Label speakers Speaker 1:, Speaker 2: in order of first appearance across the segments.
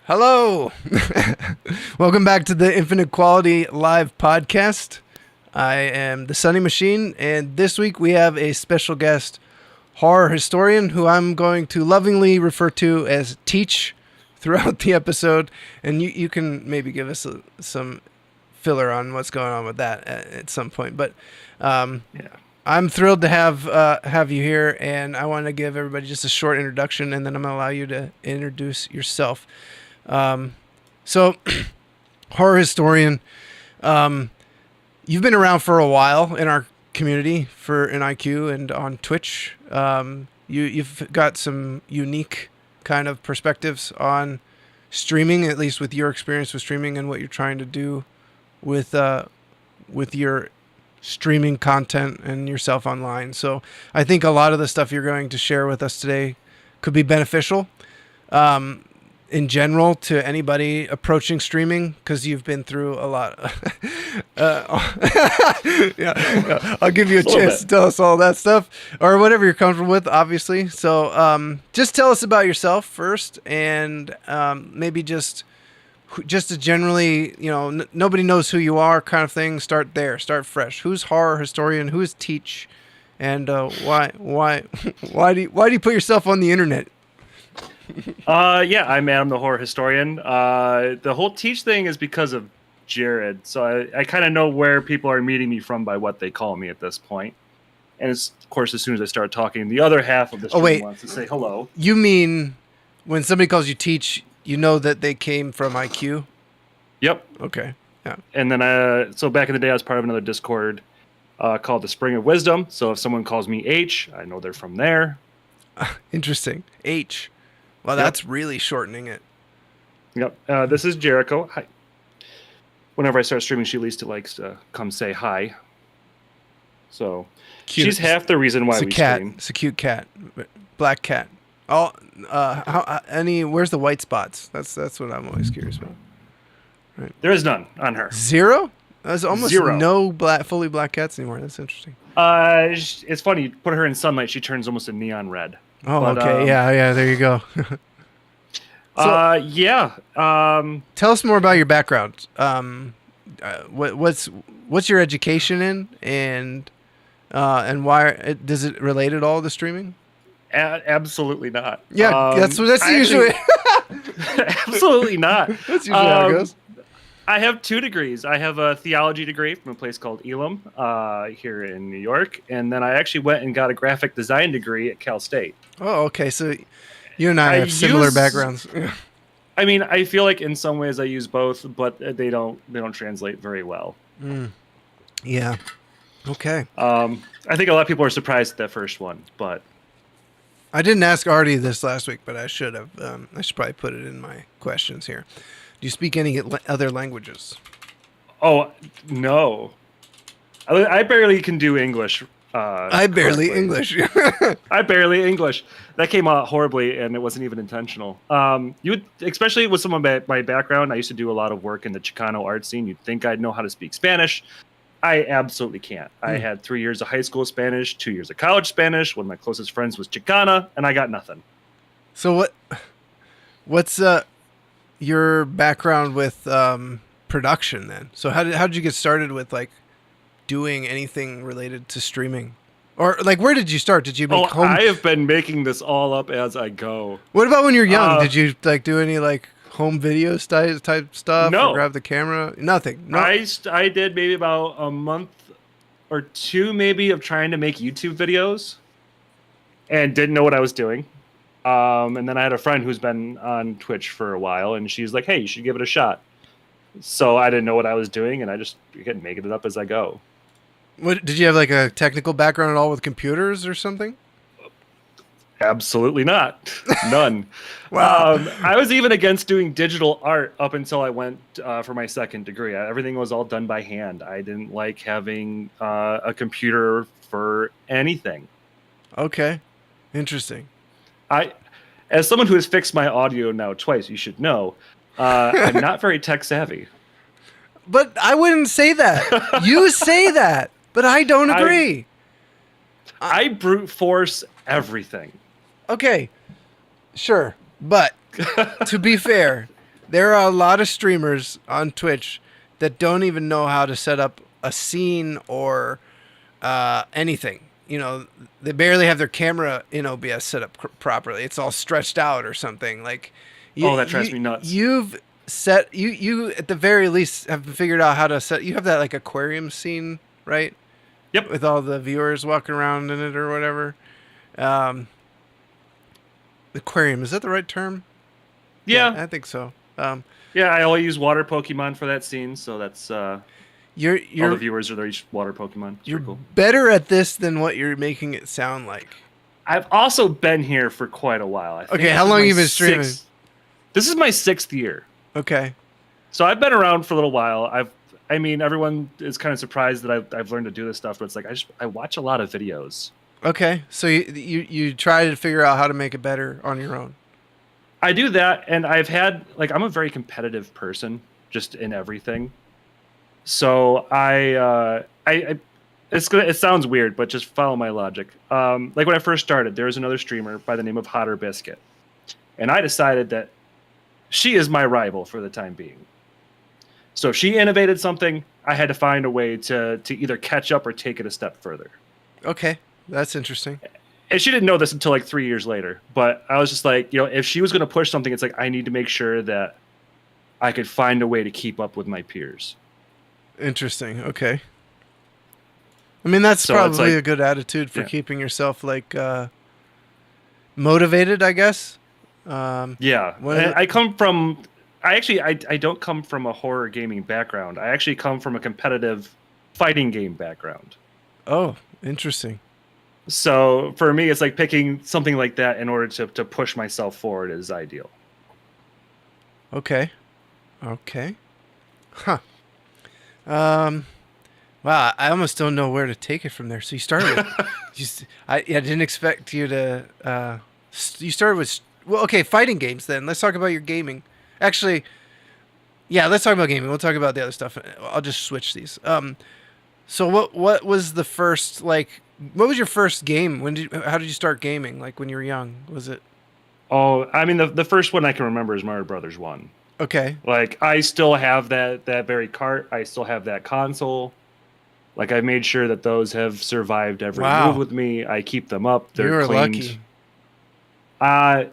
Speaker 1: Hello. Welcome back to the Infinite Quality Live podcast. I am the Sunny Machine, and this week we have a special guest, horror historian, who I'm going to lovingly refer to as Teach throughout the episode, and you can maybe give us some filler on what's going on with that at some point. But I'm thrilled to have you here, and I want to give everybody just a short introduction, and then I'm going to allow you to introduce yourself. So horror historian, you've been around for a while in our community for an IQ and on Twitch. You've got some unique kind of perspectives on streaming, at least with your experience with streaming and what you're trying to do with your streaming content and yourself online. So I think a lot of the stuff you're going to share with us today could be beneficial. In general, to anybody approaching streaming, because you've been through a lot. I'll give you a chance to tell us all that stuff, or whatever you're comfortable with, obviously. So just tell us about yourself first, and maybe just to generally, nobody knows who you are kind of thing. Start there. Start fresh. Who's horror historian? Who is Teach? And why do you put yourself on the internet?
Speaker 2: I'm Adam, the horror historian. The whole Teach thing is because of Jared, so I kind of know where people are meeting me from by what they call me at this point. And it's, of course, as soon as I start talking, the other half of the stream wants to say hello.
Speaker 1: You mean when somebody calls you Teach, you know that they came from IQ?
Speaker 2: Yep.
Speaker 1: Okay. Yeah.
Speaker 2: And then, so back in the day, I was part of another Discord called the Spring of Wisdom. So if someone calls me H, I know they're from there.
Speaker 1: Interesting. H. Well, that's really shortening it.
Speaker 2: Yep. This is Jericho. Hi. Whenever I start streaming, she at least likes to come say hi. So cute. She's half the reason why we stream.
Speaker 1: It's a cute cat, black cat. Where's the white spots? That's what I'm always curious about. Right.
Speaker 2: There is none on her.
Speaker 1: Zero? There's almost
Speaker 2: Zero.
Speaker 1: No fully black cats anymore. That's interesting.
Speaker 2: It's funny. You put her in sunlight, she turns almost a neon red.
Speaker 1: Oh, but, okay. Yeah. There you go. Tell us more about your background. What's your education in, and why does it relate at all to streaming?
Speaker 2: Absolutely not.
Speaker 1: Yeah, that's usually.
Speaker 2: Absolutely not.
Speaker 1: That's usually how it goes.
Speaker 2: I have 2 degrees. I have a theology degree from a place called Elam here in New York, and then I actually went and got a graphic design degree at Cal State.
Speaker 1: Oh, okay. So you and I have similar backgrounds.
Speaker 2: I mean, I feel like in some ways I use both, but they don't translate very well.
Speaker 1: Yeah. Okay.
Speaker 2: I think a lot of people are surprised at that first one, but
Speaker 1: I didn't ask Artie this last week, but I should have. I should probably put it in my questions here. Do you speak any other languages?
Speaker 2: Oh, no. I barely can do English.
Speaker 1: I barely English.
Speaker 2: I barely English. That came out horribly, and it wasn't even intentional. You would, especially with some of my background, I used to do a lot of work in the Chicano art scene. You'd think I'd know how to speak Spanish. I absolutely can't. I had 3 years of high school Spanish, 2 years of college Spanish. One of my closest friends was Chicana, and I got nothing.
Speaker 1: So what's your background with production then? So how did you get started with like doing anything related to streaming? Or like where did you start? Did you make home?
Speaker 2: I have been making this all up as I go.
Speaker 1: What about when you're young? Did you like do any like home video type stuff?
Speaker 2: No.
Speaker 1: Or grab the camera? Nothing. No.
Speaker 2: I did maybe about a month or two maybe of trying to make YouTube videos and didn't know what I was doing. And then I had a friend who's been on Twitch for a while, and she's like, hey, you should give it a shot. So I didn't know what I was doing, and I just began making it up as I go.
Speaker 1: What did you have like a technical background at all with computers or something?
Speaker 2: Absolutely not. None.
Speaker 1: Wow.
Speaker 2: I was even against doing digital art up until I went for my second degree. Everything was all done by hand. I didn't like having a computer for anything.
Speaker 1: Okay. Interesting.
Speaker 2: As someone who has fixed my audio now twice, you should know, I'm not very tech savvy.
Speaker 1: But I wouldn't say that. You say that, but I don't agree.
Speaker 2: I brute force everything.
Speaker 1: Okay, sure. But to be fair, there are a lot of streamers on Twitch that don't even know how to set up a scene or anything. You know, they barely have their camera in OBS set up properly. It's all stretched out or something. Like,
Speaker 2: that drives me nuts.
Speaker 1: You've set you at the very least have figured out how to set. You have that like aquarium scene, right?
Speaker 2: Yep.
Speaker 1: With all the viewers walking around in it or whatever. Aquarium, is that the right term?
Speaker 2: Yeah,
Speaker 1: I think so.
Speaker 2: Yeah, I only use water Pokemon for that scene, so that's all the viewers are each water Pokemon. It's
Speaker 1: you're
Speaker 2: cool.
Speaker 1: better at this than what you're making it sound like.
Speaker 2: I've also been here for quite a while. I think
Speaker 1: Okay, how long have you been streaming?
Speaker 2: This is my 6th year.
Speaker 1: Okay.
Speaker 2: So I've been around for a little while. I mean, everyone is kind of surprised that I've learned to do this stuff, but it's like I watch a lot of videos.
Speaker 1: Okay, so you try to figure out how to make it better on your own.
Speaker 2: I do that, and I've had I'm a very competitive person, just in everything. So it sounds weird, but just follow my logic. Like when I first started, there was another streamer by the name of Hotter Biscuit, and I decided that she is my rival for the time being. So if she innovated something, I had to find a way to either catch up or take it a step further.
Speaker 1: Okay, that's interesting.
Speaker 2: And she didn't know this until 3 years later. But I was just like, if she was going to push something, it's like I need to make sure that I could find a way to keep up with my peers.
Speaker 1: Interesting. Okay. I mean, that's probably a good attitude for keeping yourself motivated, I guess.
Speaker 2: Yeah. I don't come from a horror gaming background. I actually come from a competitive fighting game background.
Speaker 1: Oh, interesting.
Speaker 2: So for me, it's like picking something like that in order to push myself forward is ideal.
Speaker 1: Okay. Huh. Wow, I almost don't know where to take it from there. So you started with, I didn't expect you to, you started with, fighting games then. Let's talk about your gaming. Actually, yeah, let's talk about gaming. We'll talk about the other stuff. I'll just switch these. So what was the first, what was your first game? How did you start gaming? Like when you were young, was it?
Speaker 2: Oh, I mean, the first one I can remember is Mario Brothers 1.
Speaker 1: Okay.
Speaker 2: I still have that very cart. I still have that console. I made sure that those have survived every move with me. I keep them up. They're cleaned. Lucky.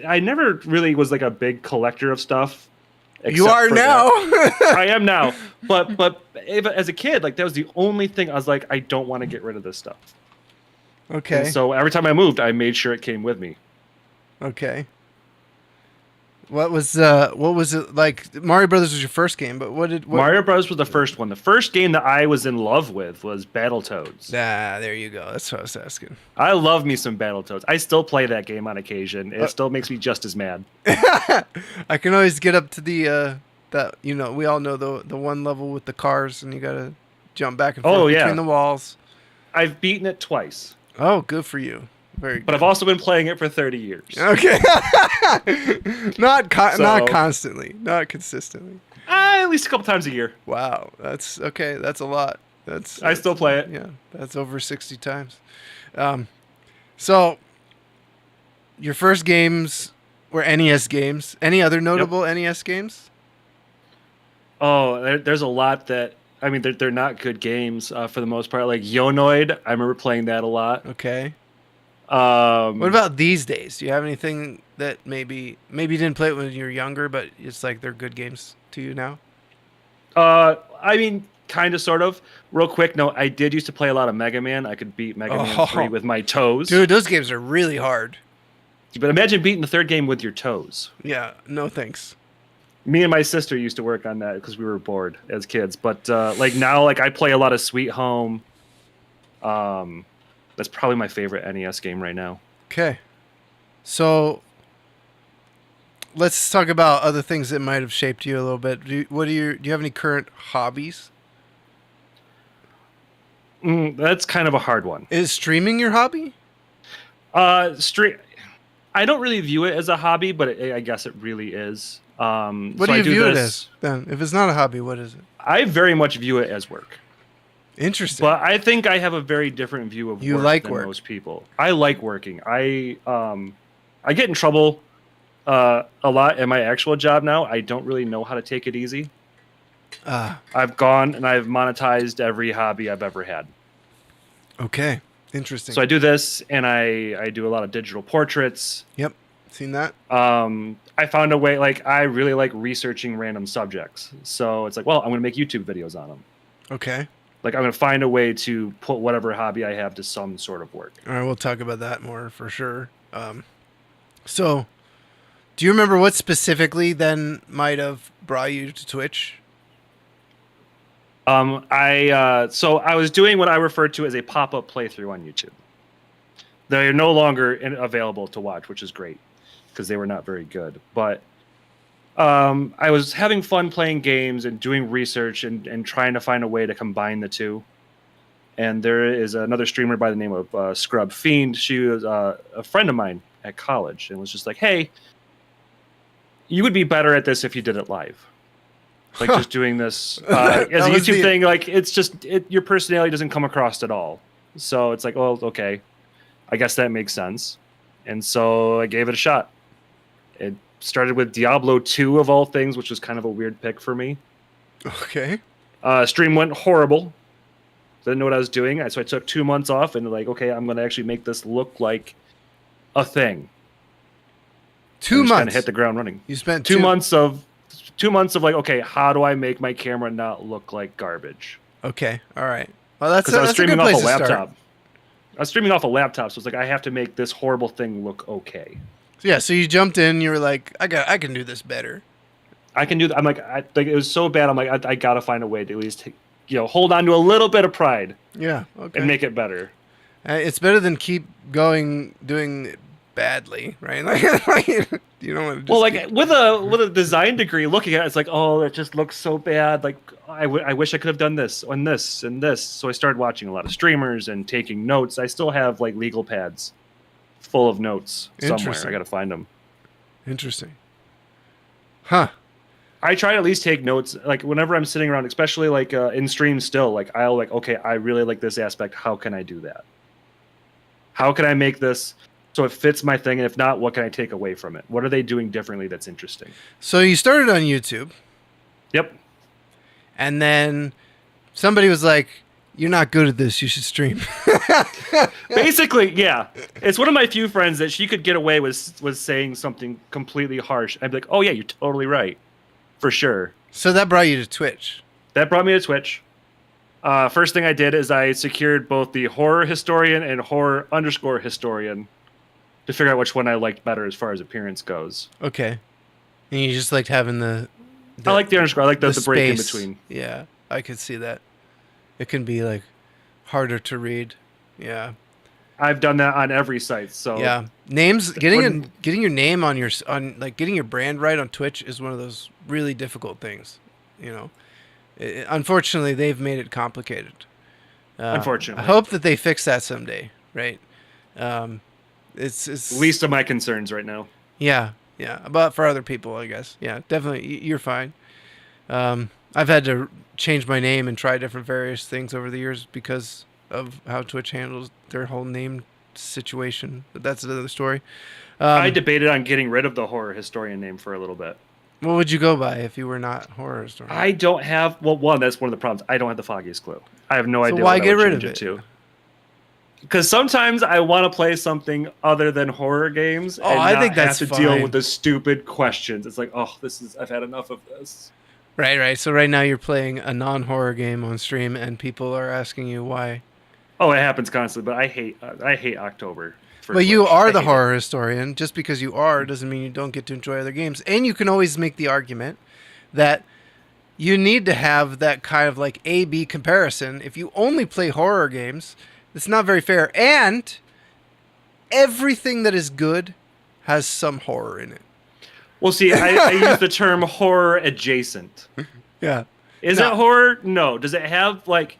Speaker 2: I never really was a big collector of stuff.
Speaker 1: You are now.
Speaker 2: I am now. But as a kid, that was the only thing I was like, I don't want to get rid of this stuff.
Speaker 1: Okay.
Speaker 2: And so every time I moved, I made sure it came with me.
Speaker 1: Okay. What was it like? Mario Brothers was your first game, but
Speaker 2: Mario Brothers was the first one. The first game that I was in love with was Battletoads.
Speaker 1: Ah, there you go. That's what I was asking.
Speaker 2: I love me some Battletoads. I still play that game on occasion. It still makes me just as mad.
Speaker 1: I can always get up to the we all know the one level with the cars, and you gotta jump back and forth between the walls.
Speaker 2: I've beaten it twice.
Speaker 1: Oh, good for you. Very good.
Speaker 2: But I've also been playing it for 30 years.
Speaker 1: Okay. Not constantly, not consistently.
Speaker 2: At least a couple times a year.
Speaker 1: Wow, that's okay. That's a lot.
Speaker 2: I still play it.
Speaker 1: Yeah, that's over 60 times. So your first games were NES games. Any other notable NES games?
Speaker 2: Oh, there's a lot that I mean they're not good games for the most part. Like Yonoid, I remember playing that a lot.
Speaker 1: Okay.
Speaker 2: Um,
Speaker 1: What about these days? Do you have anything that maybe you didn't play it when you were younger, but it's like they're good games to you now?
Speaker 2: I mean, kind of, sort of. Real quick note: I did used to play a lot of Mega Man. I could beat Mega Man 3 with my toes.
Speaker 1: Dude, those games are really hard.
Speaker 2: But imagine beating the third game with your toes.
Speaker 1: Yeah, no thanks.
Speaker 2: Me and my sister used to work on that because we were bored as kids. But like now, like I play a lot of Sweet Home. That's probably my favorite NES game right now.
Speaker 1: Okay. So let's talk about other things that might have shaped you a little bit. Do you have any current hobbies?
Speaker 2: That's kind of a hard one.
Speaker 1: Is streaming your hobby?
Speaker 2: I don't really view it as a hobby, but I guess it really is.
Speaker 1: What do you view it as then? If it's not a hobby, what is it?
Speaker 2: I very much view it as work.
Speaker 1: Interesting.
Speaker 2: But I think I have a very different view of work than
Speaker 1: work.
Speaker 2: most people. I like working. I get in trouble a lot in my actual job now. I don't really know how to take it easy. I've gone and I've monetized every hobby I've ever had.
Speaker 1: Okay. Interesting.
Speaker 2: So I do this, and I do a lot of digital portraits.
Speaker 1: Yep. Seen that?
Speaker 2: I found a way, like, I really like researching random subjects. So it's like, well, I'm going to make YouTube videos on them.
Speaker 1: Okay.
Speaker 2: Like, I'm going to find a way to put whatever hobby I have to some sort of work.
Speaker 1: All right, we'll talk about that more for sure. So, do you remember what specifically then might have brought you to Twitch?
Speaker 2: So I was doing what I refer to as a pop-up playthrough on YouTube. They're no longer available to watch, which is great because they were not very good. But I was having fun playing games and doing research and trying to find a way to combine the two. And there is another streamer by the name of Scrub Fiend. She was a friend of mine at college and was just like, hey, you would be better at this if you did it live. Like just doing this as a YouTube thing, like it's just your personality doesn't come across at all. So it's like, well, okay, I guess that makes sense. And so I gave it a shot. It started with Diablo 2 of all things, which was kind of a weird pick for me.
Speaker 1: Okay.
Speaker 2: Stream went horrible. Didn't know what I was doing. So I took 2 months off and like, okay, I'm going to actually make this look like a thing.
Speaker 1: 2 months.
Speaker 2: Kind of hit the ground running.
Speaker 1: You spent
Speaker 2: 2 months of 2 months of like, okay, how do I make my camera not look like garbage?
Speaker 1: Okay, all right. Well, that's
Speaker 2: I was streaming off a laptop.
Speaker 1: Start.
Speaker 2: I was streaming off a laptop, so it's like I have to make this horrible thing look okay.
Speaker 1: Yeah, so you jumped in. You were like, I can do this better.
Speaker 2: I can do that. I'm like, it was so bad. I'm like, I got to find a way to at least, hold on to a little bit of pride.
Speaker 1: Yeah, okay.
Speaker 2: And make it better.
Speaker 1: It's better than keep doing it badly, right? Like you don't want to. Just
Speaker 2: well, like with a design degree, looking at it, it's like, oh, it just looks so bad. Like I wish I could have done this and this and this. So I started watching a lot of streamers and taking notes. I still have like legal pads full of notes somewhere. I got to find them.
Speaker 1: Interesting. Huh.
Speaker 2: I try to at least take notes, like whenever I'm sitting around, especially like in stream still, like I'll like, okay, I really like this aspect. How can I do that? How can I make this so it fits my thing? And if not, what can I take away from it? What are they doing differently that's interesting?
Speaker 1: So you started on YouTube.
Speaker 2: Yep.
Speaker 1: And then somebody was like, you're not good at this. You should stream.
Speaker 2: Basically, yeah. It's one of my few friends that she could get away with saying something completely harsh. I'd be like, oh, yeah, you're totally right. For sure.
Speaker 1: So that brought you to Twitch.
Speaker 2: That brought me to Twitch. First thing I did is I secured both the horror historian and horror_historian to figure out which one I liked better as far as appearance goes.
Speaker 1: Okay. And you just liked having the
Speaker 2: I like the underscore. I like the break in
Speaker 1: space.
Speaker 2: between.
Speaker 1: Yeah, I could see that. It can be like harder to read. Yeah.
Speaker 2: I've done that on every site. So
Speaker 1: yeah, names getting your name on getting your brand right on Twitch is one of those really difficult things. You know, unfortunately, they've made it complicated.
Speaker 2: Unfortunately,
Speaker 1: I hope that they fix that someday. Right. It's
Speaker 2: least of my concerns right now.
Speaker 1: Yeah, but for other people, I guess. Yeah, definitely, you're fine. I've had to change my name and try different various things over the years because of how Twitch handles their whole name situation. But that's another story.
Speaker 2: I debated on getting rid of the horror historian name for a little bit.
Speaker 1: What would you go by if you were not horror historian?
Speaker 2: I don't have. Well, one, that's one of the problems. I don't have the foggiest clue. I have no idea.
Speaker 1: Why
Speaker 2: what
Speaker 1: get
Speaker 2: I would
Speaker 1: rid
Speaker 2: change
Speaker 1: of
Speaker 2: it to. Because sometimes I want to play something other than horror games, and
Speaker 1: I think that's
Speaker 2: have to
Speaker 1: fine.
Speaker 2: deal with the stupid questions. It's like, oh, I've had enough of this.
Speaker 1: Right. So right now you're playing a non-horror game on stream, and people are asking you why.
Speaker 2: Oh, it happens constantly, but I hate October.
Speaker 1: But you are the horror historian. Just because you are doesn't mean you don't get to enjoy other games. And you can always make the argument that you need to have that kind of like A/B comparison. If you only play horror games, it's not very fair. And everything that is good has some horror in it.
Speaker 2: Well, see, I use the term horror adjacent.
Speaker 1: Yeah.
Speaker 2: Is it horror? No. Does it have like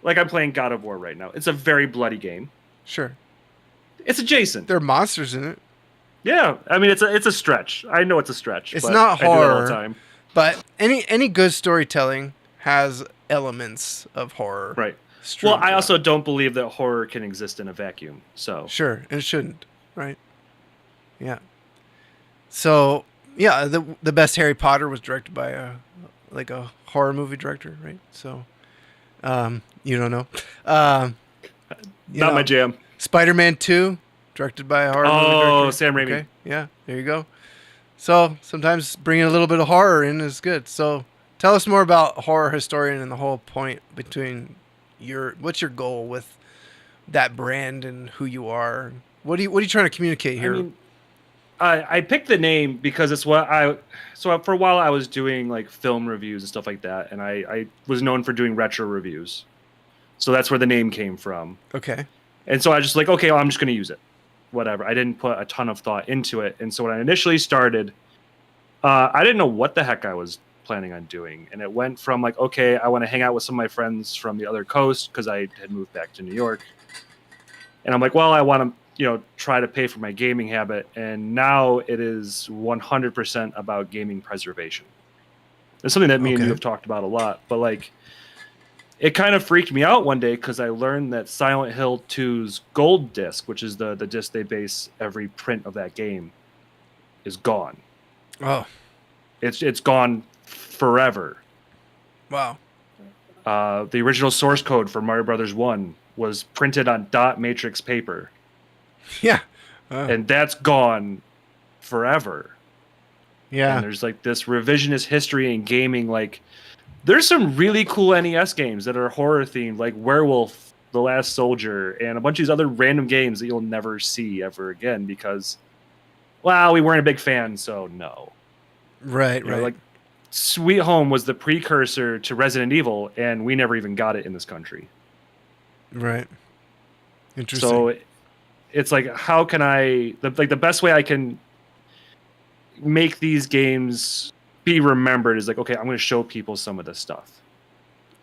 Speaker 2: I'm playing God of War right now? It's a very bloody game.
Speaker 1: Sure.
Speaker 2: It's adjacent.
Speaker 1: There are monsters in it.
Speaker 2: Yeah, I mean it's a stretch. I know it's a stretch.
Speaker 1: It's
Speaker 2: but
Speaker 1: not
Speaker 2: I do it all
Speaker 1: horror,
Speaker 2: the time.
Speaker 1: But any good storytelling has elements of horror.
Speaker 2: Right.
Speaker 1: strewn
Speaker 2: Well, I
Speaker 1: throughout.
Speaker 2: also don't believe that horror can exist in a vacuum. So
Speaker 1: Sure, and it shouldn't, right? Yeah. So yeah, the best Harry Potter was directed by a horror movie director, right? So, you don't know.
Speaker 2: not my jam.
Speaker 1: Spider-Man 2, directed by a horror movie director.
Speaker 2: Oh, Sam Raimi.
Speaker 1: Okay, yeah, there you go. So sometimes bringing a little bit of horror in is good. So tell us more about Horror Historian and the whole point between what's your goal with that brand and who you are. What are you trying to communicate here?
Speaker 2: I mean, I picked the name because it's what so for a while I was doing like film reviews and stuff like that, and I was known for doing retro reviews. So that's where the name came from.
Speaker 1: Okay.
Speaker 2: And so I just like, okay, well, I'm just going to use it. Whatever. I didn't put a ton of thought into it. And so when I initially started, I didn't know what the heck I was planning on doing. And it went from like, okay, I want to hang out with some of my friends from the other coast because I had moved back to New York. And I'm like, well, I want to, try to pay for my gaming habit. And now it is 100% about gaming preservation. It's something that me and you have talked about a lot. But like, it kind of freaked me out one day because I learned that Silent Hill 2's gold disc, which is the disc they base every print of that game, is gone.
Speaker 1: Oh.
Speaker 2: It's gone forever.
Speaker 1: Wow.
Speaker 2: The original source code for Mario Brothers 1 was printed on dot matrix paper.
Speaker 1: Yeah.
Speaker 2: And that's gone forever.
Speaker 1: Yeah.
Speaker 2: And there's like this revisionist history in gaming. Like, there's some really cool NES games that are horror themed, like Werewolf, The Last Soldier, and a bunch of these other random games that you'll never see ever again because, well, we weren't a big fan, so no.
Speaker 1: Right.
Speaker 2: Like, Sweet Home was the precursor to Resident Evil, and we never even got it in this country.
Speaker 1: Right. Interesting.
Speaker 2: So it's like, how can the best way I can make these games be remembered is like, okay, I'm going to show people some of this stuff.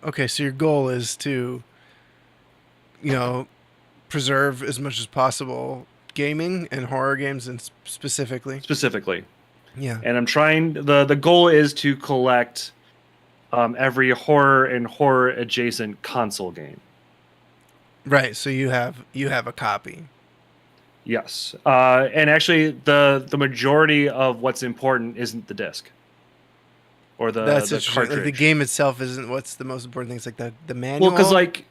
Speaker 1: Okay, so your goal is to, preserve as much as possible gaming and horror games, and specifically. Yeah.
Speaker 2: And I'm trying. The goal is to collect every horror and horror adjacent console game.
Speaker 1: Right. So you have a copy.
Speaker 2: Yes. And actually, the majority of what's important isn't the disc. Or the cartridge.
Speaker 1: Like the game itself isn't what's the most important thing. It's like the manual.
Speaker 2: Well, because like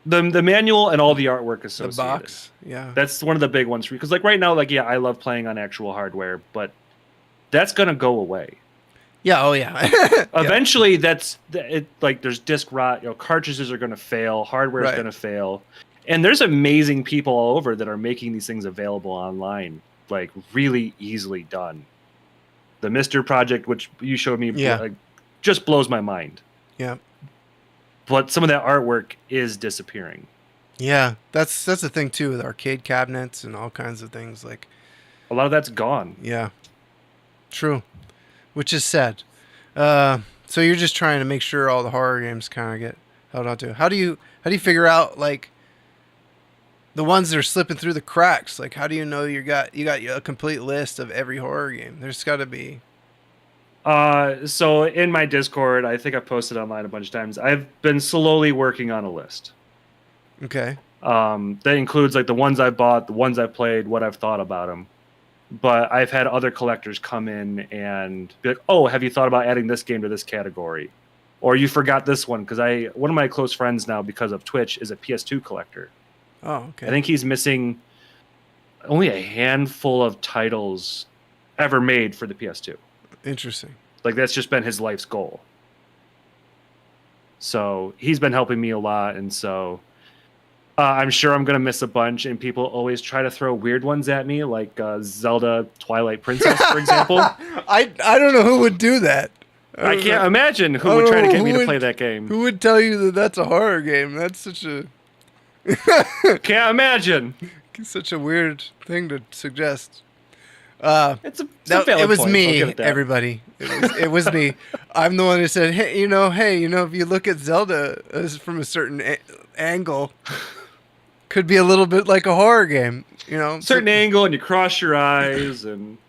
Speaker 2: the manual and all the artwork associated.
Speaker 1: The box, yeah.
Speaker 2: That's one of the big ones. Because like right now, like yeah, I love playing on actual hardware, but that's gonna go away.
Speaker 1: Yeah. Oh yeah.
Speaker 2: Eventually, that's it. Like there's disc rot. Cartridges are gonna fail. Hardware is gonna fail. And there's amazing people all over that are making these things available online, like really easily done. The Mr. Project, which you showed me, just blows my mind.
Speaker 1: Yeah.
Speaker 2: But some of that artwork is disappearing.
Speaker 1: Yeah, that's the thing too with arcade cabinets and all kinds of things. Like
Speaker 2: a lot of that's gone.
Speaker 1: Yeah. True. Which is sad. So you're just trying to make sure all the horror games kind of get held on to. How do you figure out like the ones that are slipping through the cracks? Like, how do you know you got a complete list of every horror game? There's got to be.
Speaker 2: So in my Discord, I think I've posted online a bunch of times. I've been slowly working on a list.
Speaker 1: Okay.
Speaker 2: That includes like the ones I bought, the ones I've played, what I've thought about them. But I've had other collectors come in and be like, "Oh, have you thought about adding this game to this category?" Or you forgot this one, because one of my close friends now, because of Twitch, is a PS2 collector.
Speaker 1: Oh, okay.
Speaker 2: I think he's missing only a handful of titles ever made for the PS2.
Speaker 1: Interesting.
Speaker 2: Like that's just been his life's goal. So he's been helping me a lot, and so I'm sure I'm gonna miss a bunch. And people always try to throw weird ones at me, like Zelda Twilight Princess, for example.
Speaker 1: I don't know who would do that.
Speaker 2: I can't imagine who would try to get me to play that game.
Speaker 1: Who would tell you that that's a horror game? That's such a
Speaker 2: Can't imagine.
Speaker 1: such a weird thing to suggest.
Speaker 2: It's a valid
Speaker 1: it was
Speaker 2: point.
Speaker 1: me,
Speaker 2: I'll give it that.
Speaker 1: everybody. It was me. I'm the one who said, hey, if you look at Zelda as from a certain angle, could be a little bit like a horror game.
Speaker 2: Certain angle, and you cross your eyes, and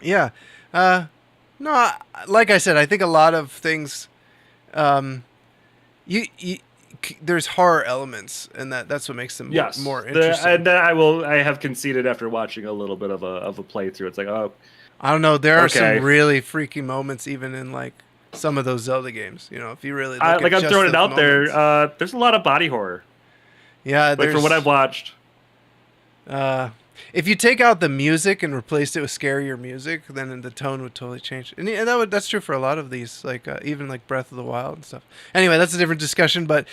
Speaker 1: yeah. No, like I said, I think a lot of things, there's horror elements, and that's what makes them
Speaker 2: yes,
Speaker 1: more interesting.
Speaker 2: I have conceded after watching a little bit of a playthrough. It's like, oh,
Speaker 1: I don't know. There are
Speaker 2: okay.
Speaker 1: some really freaky moments, even in like some of those Zelda games. If you really look
Speaker 2: I'm
Speaker 1: just
Speaker 2: throwing it out
Speaker 1: moments.
Speaker 2: there. There's a lot of body horror.
Speaker 1: Yeah,
Speaker 2: like for what I've watched.
Speaker 1: If you take out the music and replaced it with scarier music, then the tone would totally change. And that's true for a lot of these, like even like Breath of the Wild and stuff. Anyway, that's a different discussion. But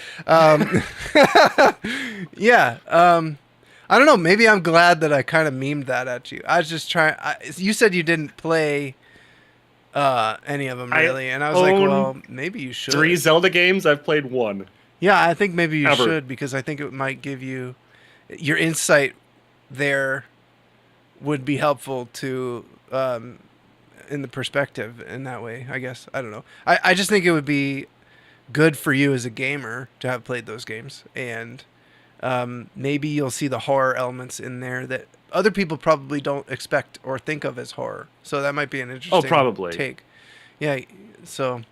Speaker 1: yeah, I don't know. Maybe I'm glad that I kind of memed that at you. I was just trying. You said you didn't play any of them really, and I was like, well, maybe you should.
Speaker 2: 3 Zelda games. I've played 1.
Speaker 1: Yeah, I think maybe you should, because I think it might give you your insight there would be helpful to in the perspective in that way, I guess. I don't know. I just think it would be good for you as a gamer to have played those games, and maybe you'll see the horror elements in there that other people probably don't expect or think of as horror. So that might be an interesting take. Yeah, so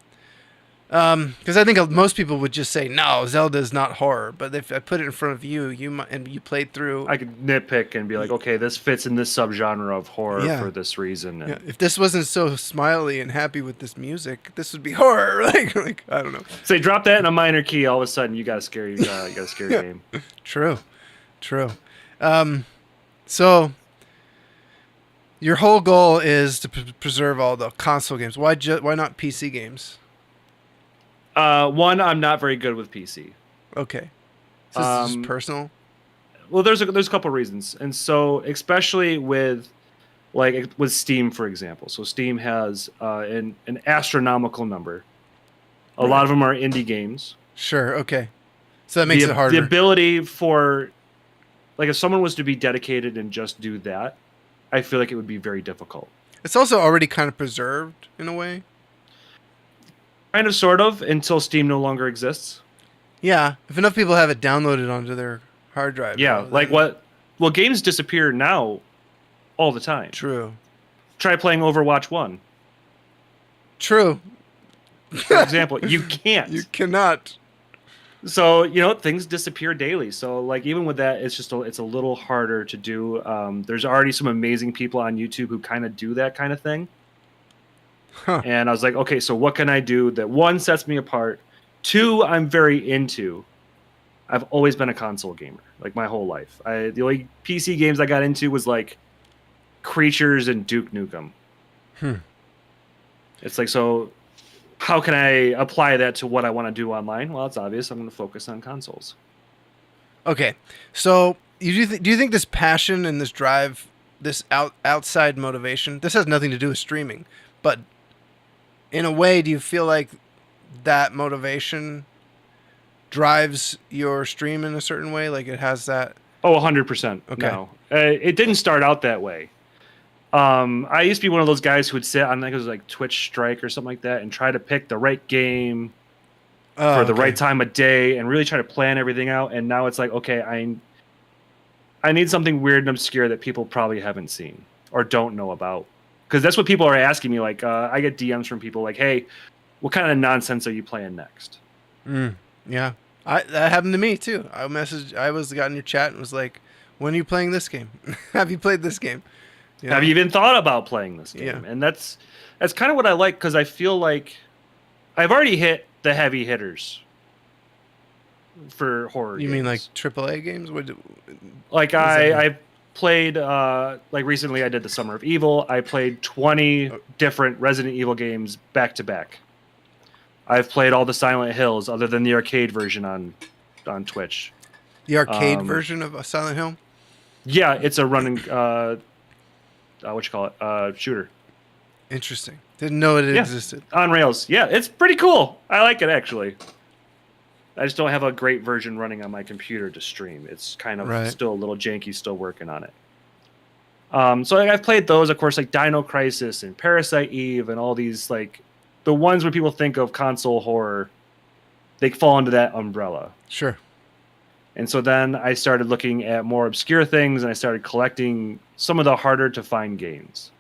Speaker 1: because I think most people would just say, no, Zelda is not horror. But if I put it in front of you, and you played through,
Speaker 2: I could nitpick and be like, okay, this fits in this subgenre of horror for this reason. And
Speaker 1: if this wasn't so smiley and happy with this music, this would be horror. like I don't know.
Speaker 2: Say, drop that in a minor key. All of a sudden, you got a scary game.
Speaker 1: True. So your whole goal is to preserve all the console games. Why not PC games?
Speaker 2: One, I'm not very good with PC.
Speaker 1: Okay. So this is personal?
Speaker 2: Well, there's a couple reasons. And so, especially with Steam, for example. So Steam has an astronomical number. A lot of them are indie games.
Speaker 1: Sure, okay. So that makes it harder.
Speaker 2: The ability for, like, if someone was to be dedicated and just do that, I feel like it would be very difficult.
Speaker 1: It's also already kind of preserved in a way.
Speaker 2: Kind of, sort of, until Steam no longer exists.
Speaker 1: Yeah, if enough people have it downloaded onto their hard drive.
Speaker 2: Yeah, well, games disappear now all the time.
Speaker 1: True.
Speaker 2: Try playing Overwatch 1.
Speaker 1: True.
Speaker 2: For example, you can't.
Speaker 1: You cannot.
Speaker 2: So, things disappear daily. So, like, even with that, it's a little harder to do. There's already some amazing people on YouTube who kind of do that kind of thing.
Speaker 1: Huh.
Speaker 2: And I was like, okay, so what can I do that, 1, sets me apart, 2, I'm very into. I've always been a console gamer, like, my whole life. The only PC games I got into was, like, Creatures and Duke Nukem. It's like, so how can I apply that to what I want to do online? Well, it's obvious. I'm going to focus on consoles.
Speaker 1: Okay, so do you think this passion and this drive, this outside motivation, this has nothing to do with streaming, but in a way, do you feel like that motivation drives your stream in a certain way? Like it has that?
Speaker 2: Oh, 100%.
Speaker 1: Okay.
Speaker 2: No. It didn't start out that way. I used to be one of those guys who would sit on, I think it was like Twitch Strike or something like that, and try to pick the right game for the right time of day and really try to plan everything out. And now it's like, okay, I need something weird and obscure that people probably haven't seen or don't know about. because that's what people are asking me. Like, I get DMs from people like, "Hey, what kind of nonsense are you playing next?"
Speaker 1: Yeah, that happened to me too. I got in your chat and was like, "When are you playing this game? Have you played this game? You
Speaker 2: Have
Speaker 1: know?
Speaker 2: you even thought about playing this game?"
Speaker 1: Yeah.
Speaker 2: And that's kind of what I like, because I feel like I've already hit the heavy hitters for horror.
Speaker 1: You
Speaker 2: games.
Speaker 1: mean like AAA games?
Speaker 2: Like
Speaker 1: does that mean?
Speaker 2: I played like recently I did the Summer of Evil. I played 20 different Resident Evil games back to back. I've played all the Silent Hills other than the arcade version on Twitch.
Speaker 1: The arcade version of Silent Hill?
Speaker 2: Yeah, it's a running what you call it? Shooter.
Speaker 1: Interesting. Didn't know it existed.
Speaker 2: On rails. Yeah, it's pretty cool. I like it actually. I just don't have a great version running on my computer to stream. It's kind of still a little janky, still working on it. So I've played those, of course, like Dino Crisis and Parasite Eve and all these, like, the ones when people think of console horror, they fall into that umbrella.
Speaker 1: Sure.
Speaker 2: And so then I started looking at more obscure things, and I started collecting some of the harder to find games,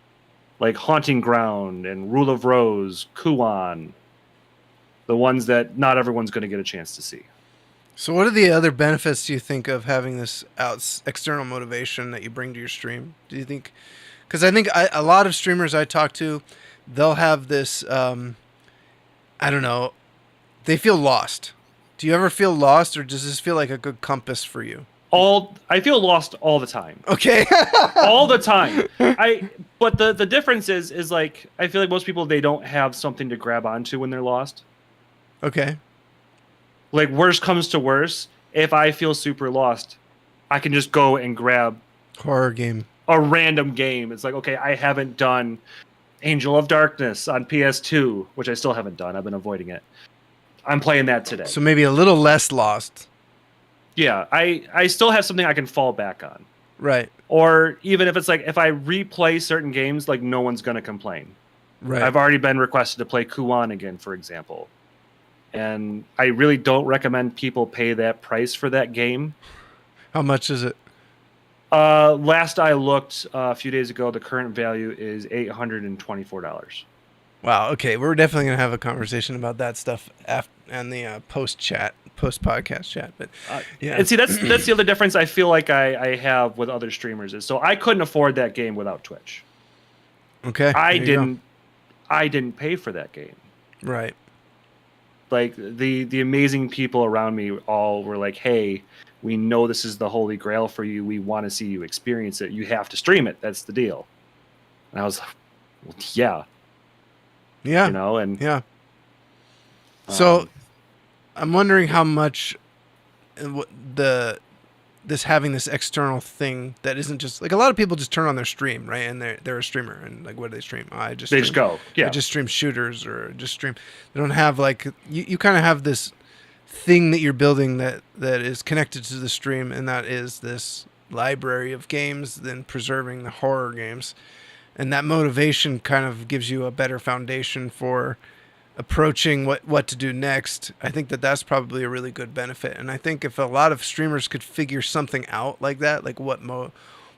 Speaker 2: like Haunting Ground and Rule of Rose, Kuon, the ones that not everyone's going to get a chance to see.
Speaker 1: So what are the other benefits do you think of having this external motivation that you bring to your stream? Do you think, because I think a lot of streamers I talk to, they'll have this, I don't know, they feel lost. Do you ever feel lost, or does this feel like a good compass for you?
Speaker 2: I feel lost all the time.
Speaker 1: Okay.
Speaker 2: All the time. But the difference is like, I feel like most people, they don't have something to grab onto when they're lost.
Speaker 1: Okay.
Speaker 2: Like, worst comes to worst, if I feel super lost, I can just go and grab
Speaker 1: horror game,
Speaker 2: a random game. It's like, okay, I haven't done Angel of Darkness on PS2, which I still haven't done. I've been avoiding it. I'm playing that today.
Speaker 1: So maybe a little less lost.
Speaker 2: Yeah, I still have something I can fall back on.
Speaker 1: Right.
Speaker 2: Or even if it's like, if I replay certain games, like, no one's going to complain.
Speaker 1: Right.
Speaker 2: I've already been requested to play Kuon again, for example. And I really don't recommend people pay that price for that game.
Speaker 1: How much is it?
Speaker 2: Last I looked a few days ago, the current value is $824.
Speaker 1: Wow. Okay, we're definitely gonna have a conversation about that stuff and the post podcast chat. But yeah,
Speaker 2: and see, that's the other difference I feel like I have with other streamers is, so I couldn't afford that game without Twitch.
Speaker 1: Okay.
Speaker 2: I didn't pay for that game.
Speaker 1: Right.
Speaker 2: Like, the amazing people around me all were like, "Hey, we know this is the holy grail for you. We want to see you experience it. You have to stream it. That's the deal." And I was like, well, yeah.
Speaker 1: Yeah.
Speaker 2: You know, and
Speaker 1: yeah. So I'm wondering how much this having this external thing that isn't just like, a lot of people just turn on their stream, right? And they're a streamer, and like, what do they stream?
Speaker 2: Just go. Yeah.
Speaker 1: I just stream shooters, or just stream. They don't have like, you kind of have this thing that you're building that is connected to the stream, and that is this library of games, then preserving the horror games. And that motivation kind of gives you a better foundation for approaching what to do next. I think that's probably a really good benefit. And I think if a lot of streamers could figure something out like that, like what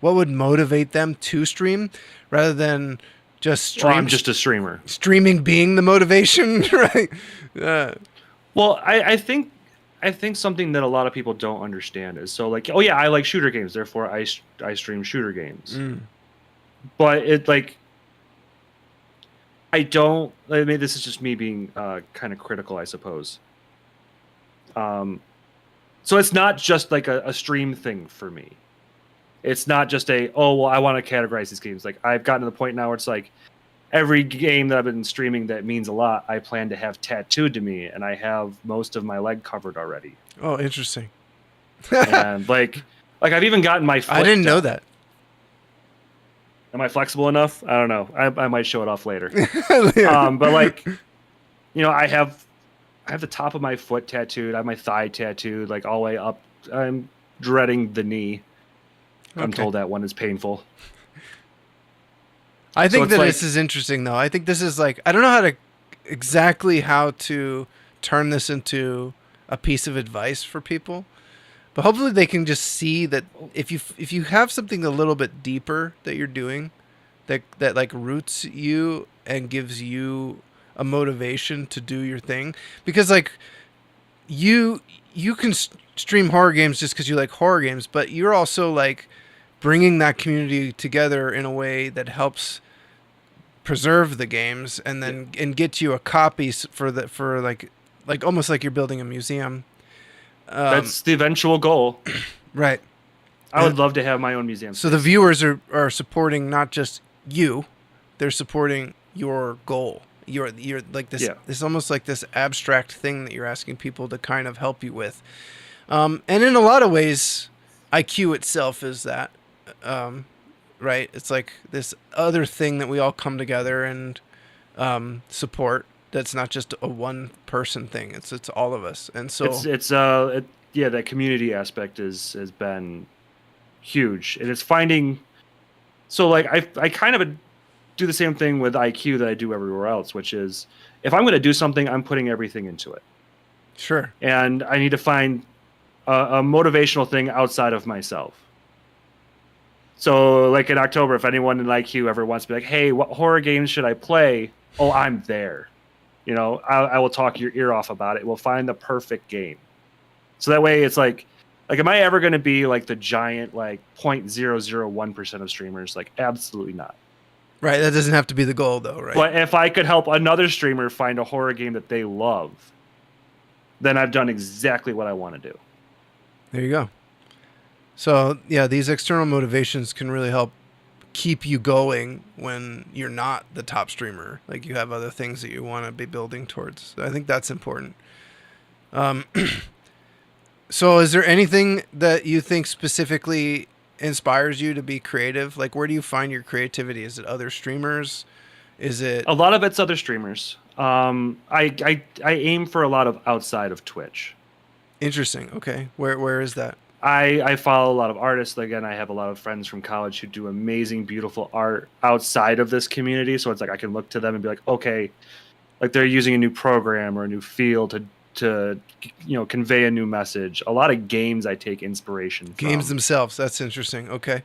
Speaker 1: would motivate them to stream, rather than just stream.
Speaker 2: Well, I'm just a streamer.
Speaker 1: Streaming being the motivation, right?
Speaker 2: Well, I think something that a lot of people don't understand is, so like, oh yeah, I like shooter games, therefore I stream shooter games. But it, like, I don't. I mean, this is just me being kind of critical, I suppose. So it's not just like a stream thing for me. It's not just I want to categorize these games. Like, I've gotten to the point now where it's like, every game that I've been streaming that means a lot, I plan to have tattooed to me, and I have most of my leg covered already.
Speaker 1: Oh, interesting.
Speaker 2: And like I've even gotten my foot
Speaker 1: I didn't know
Speaker 2: done.
Speaker 1: that.
Speaker 2: Am I flexible enough? I don't know. I might show it off later. But like, you know, I have the top of my foot tattooed. I have my thigh tattooed, like, all the way up. I'm dreading the knee. I'm told that one is painful.
Speaker 1: I think that this is interesting, though. I think this is like, I don't know exactly how to turn this into a piece of advice for people, but hopefully they can just see that if you have something a little bit deeper that you're doing, that like roots you and gives you a motivation to do your thing, because like you can stream horror games just because you like horror games, but you're also like bringing that community together in a way that helps preserve the games and then and get you a copy for like almost like you're building a museum.
Speaker 2: That's the eventual goal.
Speaker 1: Right.
Speaker 2: I would love to have my own museum.
Speaker 1: So the viewers are supporting not just you, they're supporting your goal. You're like this. It's almost like this abstract thing that you're asking people to kind of help you with. And in a lot of ways, IQ itself is that, right? It's like this other thing that we all come together and support. That's not just a one person thing. It's all of us. And so
Speaker 2: that community aspect has been huge, and it's finding. So like I kind of do the same thing with IQ that I do everywhere else, which is if I'm going to do something, I'm putting everything into it.
Speaker 1: Sure.
Speaker 2: And I need to find a motivational thing outside of myself. So like in October, if anyone in IQ ever wants to be like, hey, what horror games should I play? Oh, I'm there. You know, I will talk your ear off about it. We'll find the perfect game. So that way it's like, am I ever going to be like the giant, like 0.001% of streamers? Like, absolutely not.
Speaker 1: Right. That doesn't have to be the goal though, right?
Speaker 2: But if I could help another streamer find a horror game that they love, then I've done exactly what I want to do.
Speaker 1: There you go. So yeah, these external motivations can really help keep you going when you're not the top streamer. Like you have other things that you want to be building towards. I think that's important. So is there anything that you think specifically inspires you to be creative? Like where do you find your creativity? Is it other streamers? Is it
Speaker 2: a lot of it's other streamers? I aim for a lot of outside of Twitch.
Speaker 1: Interesting. Okay. Where is that?
Speaker 2: I follow a lot of artists. Again, I have a lot of friends from college who do amazing, beautiful art outside of this community. So it's like I can look to them and be like, okay, like they're using a new program or a new field to convey a new message. A lot of games I take inspiration from.
Speaker 1: Games themselves. That's interesting. Okay.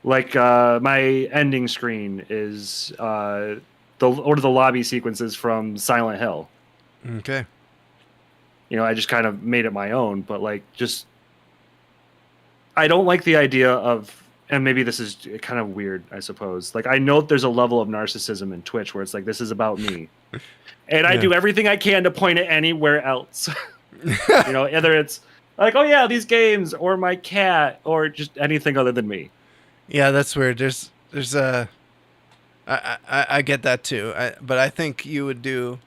Speaker 2: Like my ending screen is one of the lobby sequences from Silent Hill.
Speaker 1: Okay.
Speaker 2: You know, I just kind of made it my own, but like just I don't like the idea of, and maybe this is kind of weird, I suppose. Like I know there's a level of narcissism in Twitch where it's like this is about me. And I do everything I can to point it anywhere else. You know, either it's like, oh yeah, these games or my cat or just anything other than me.
Speaker 1: Yeah, that's weird. There's I get that too. But I think you would do,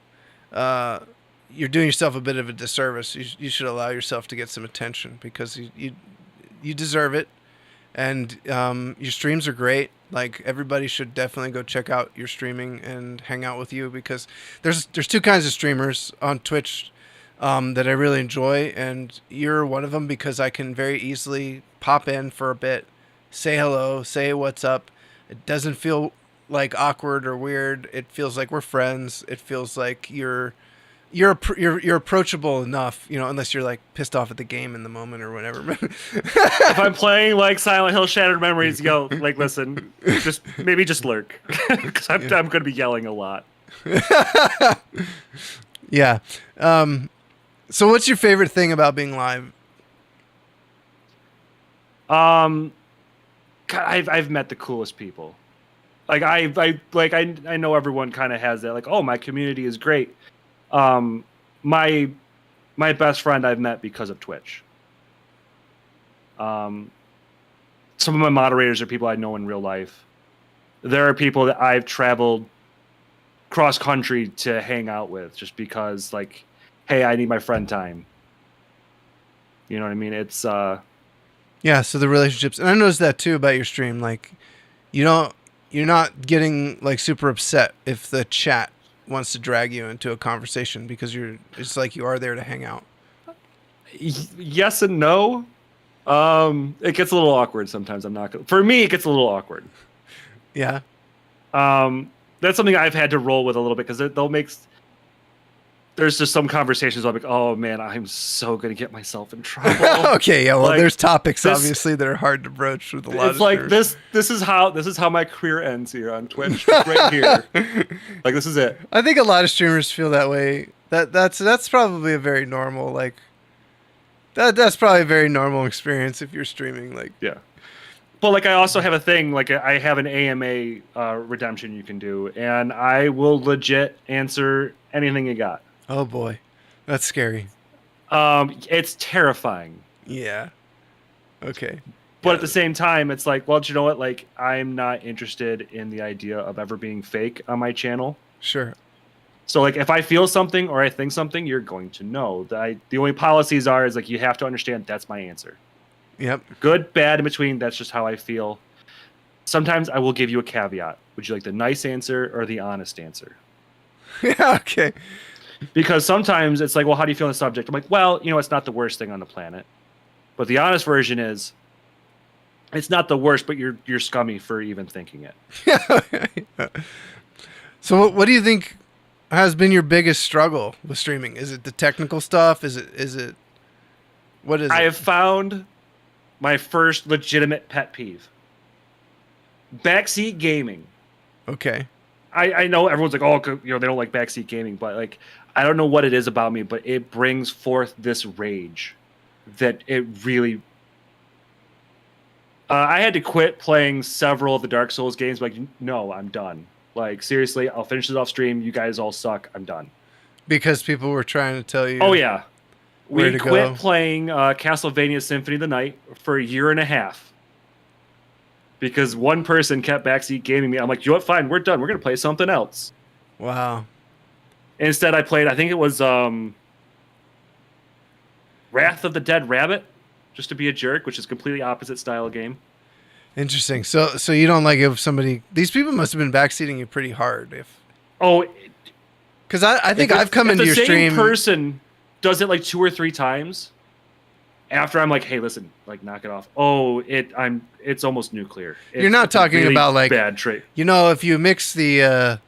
Speaker 1: you're doing yourself a bit of a disservice. You should allow yourself to get some attention because you deserve it. And your streams are great. Like everybody should definitely go check out your streaming and hang out with you because there's two kinds of streamers on Twitch that I really enjoy, and you're one of them because I can very easily pop in for a bit, say hello, say what's up. It doesn't feel like awkward or weird. It feels like we're friends. It feels like you're approachable enough, you know, unless you're like pissed off at the game in the moment or whatever.
Speaker 2: If I'm playing like Silent Hill Shattered Memories, go like, listen, just lurk because I'm going to be yelling a lot.
Speaker 1: Yeah. So what's your favorite thing about being live?
Speaker 2: God, I've met the coolest people. Like I know everyone kind of has that. Like, oh, my community is great. My best friend I've met because of Twitch. Some of my moderators are people I know in real life. There are people that I've traveled cross country to hang out with just because, like, hey, I need my friend time. You know what I mean? It's
Speaker 1: yeah. So the relationships, and I noticed that too about your stream. Like, you're not getting like super upset if the chat wants to drag you into a conversation because it's like you are there to hang out.
Speaker 2: Yes and no. It gets a little awkward sometimes. For me, it gets a little awkward.
Speaker 1: Yeah.
Speaker 2: That's something I've had to roll with a little bit because they'll there's just some conversations I'm like, oh man, I'm so gonna get myself in trouble.
Speaker 1: Okay, yeah. Well,
Speaker 2: Like,
Speaker 1: there's topics
Speaker 2: this-
Speaker 1: obviously that are hard to broach with a lot
Speaker 2: It's
Speaker 1: of
Speaker 2: like
Speaker 1: streamers.
Speaker 2: this is how my career ends here on Twitch, right here. Like this is it.
Speaker 1: I think a lot of streamers feel that way. That's probably a very normal that's probably a very normal experience if you're streaming. Like,
Speaker 2: Yeah. But like I also have a thing, like I have an AMA redemption you can do, and I will legit answer anything you got.
Speaker 1: oh boy, that's scary.
Speaker 2: It's terrifying.
Speaker 1: Yeah. Okay.
Speaker 2: But at the same time, it's like, well, do you know what? Like, I'm not interested in the idea of ever being fake on my channel.
Speaker 1: Sure.
Speaker 2: So, like, if I feel something or I think something, you're going to know. The only policies is like you have to understand that's my answer.
Speaker 1: Yep.
Speaker 2: Good, bad, in between. That's just how I feel. Sometimes I will give you a caveat. Would you like the nice answer or the honest answer?
Speaker 1: Yeah. Okay.
Speaker 2: Because sometimes it's like, well, how do you feel on the subject? I'm like, well, you know, it's not the worst thing on the planet. But the honest version is, it's not the worst, but you're scummy for even thinking it.
Speaker 1: So what do you think has been your biggest struggle with streaming? Is it the technical stuff? Is it what is
Speaker 2: I
Speaker 1: it?
Speaker 2: have found my first legitimate pet peeve. Backseat gaming.
Speaker 1: Okay.
Speaker 2: I know everyone's like, oh, you know, they don't like backseat gaming, but like, I don't know what it is about me, but it brings forth this rage that it really. I had to quit playing several of the Dark Souls games. Like, no, I'm done. Like, seriously, I'll finish this off stream. You guys all suck. I'm done.
Speaker 1: Because people were trying to tell you.
Speaker 2: Oh yeah,
Speaker 1: Where
Speaker 2: we
Speaker 1: to
Speaker 2: quit
Speaker 1: go.
Speaker 2: playing Castlevania Symphony of the Night for a year and a half because one person kept backseat gaming me. I'm like, you know what? Fine, we're done. We're gonna play something else.
Speaker 1: Wow.
Speaker 2: Instead, I played. I think it was Wrath of the Dead Rabbit, just to be a jerk, which is completely opposite style of game.
Speaker 1: Interesting. So you don't like if somebody, these people must have been backseating you pretty hard
Speaker 2: Oh,
Speaker 1: because I think
Speaker 2: if
Speaker 1: I've come
Speaker 2: if
Speaker 1: into your
Speaker 2: the same
Speaker 1: stream.
Speaker 2: person does it like 2 or 3 times. After I'm like, hey, listen, like, knock it off. Oh, it's almost nuclear.
Speaker 1: You're not
Speaker 2: it's a
Speaker 1: talking
Speaker 2: really
Speaker 1: about, like,
Speaker 2: bad trait.
Speaker 1: You know, if you mix the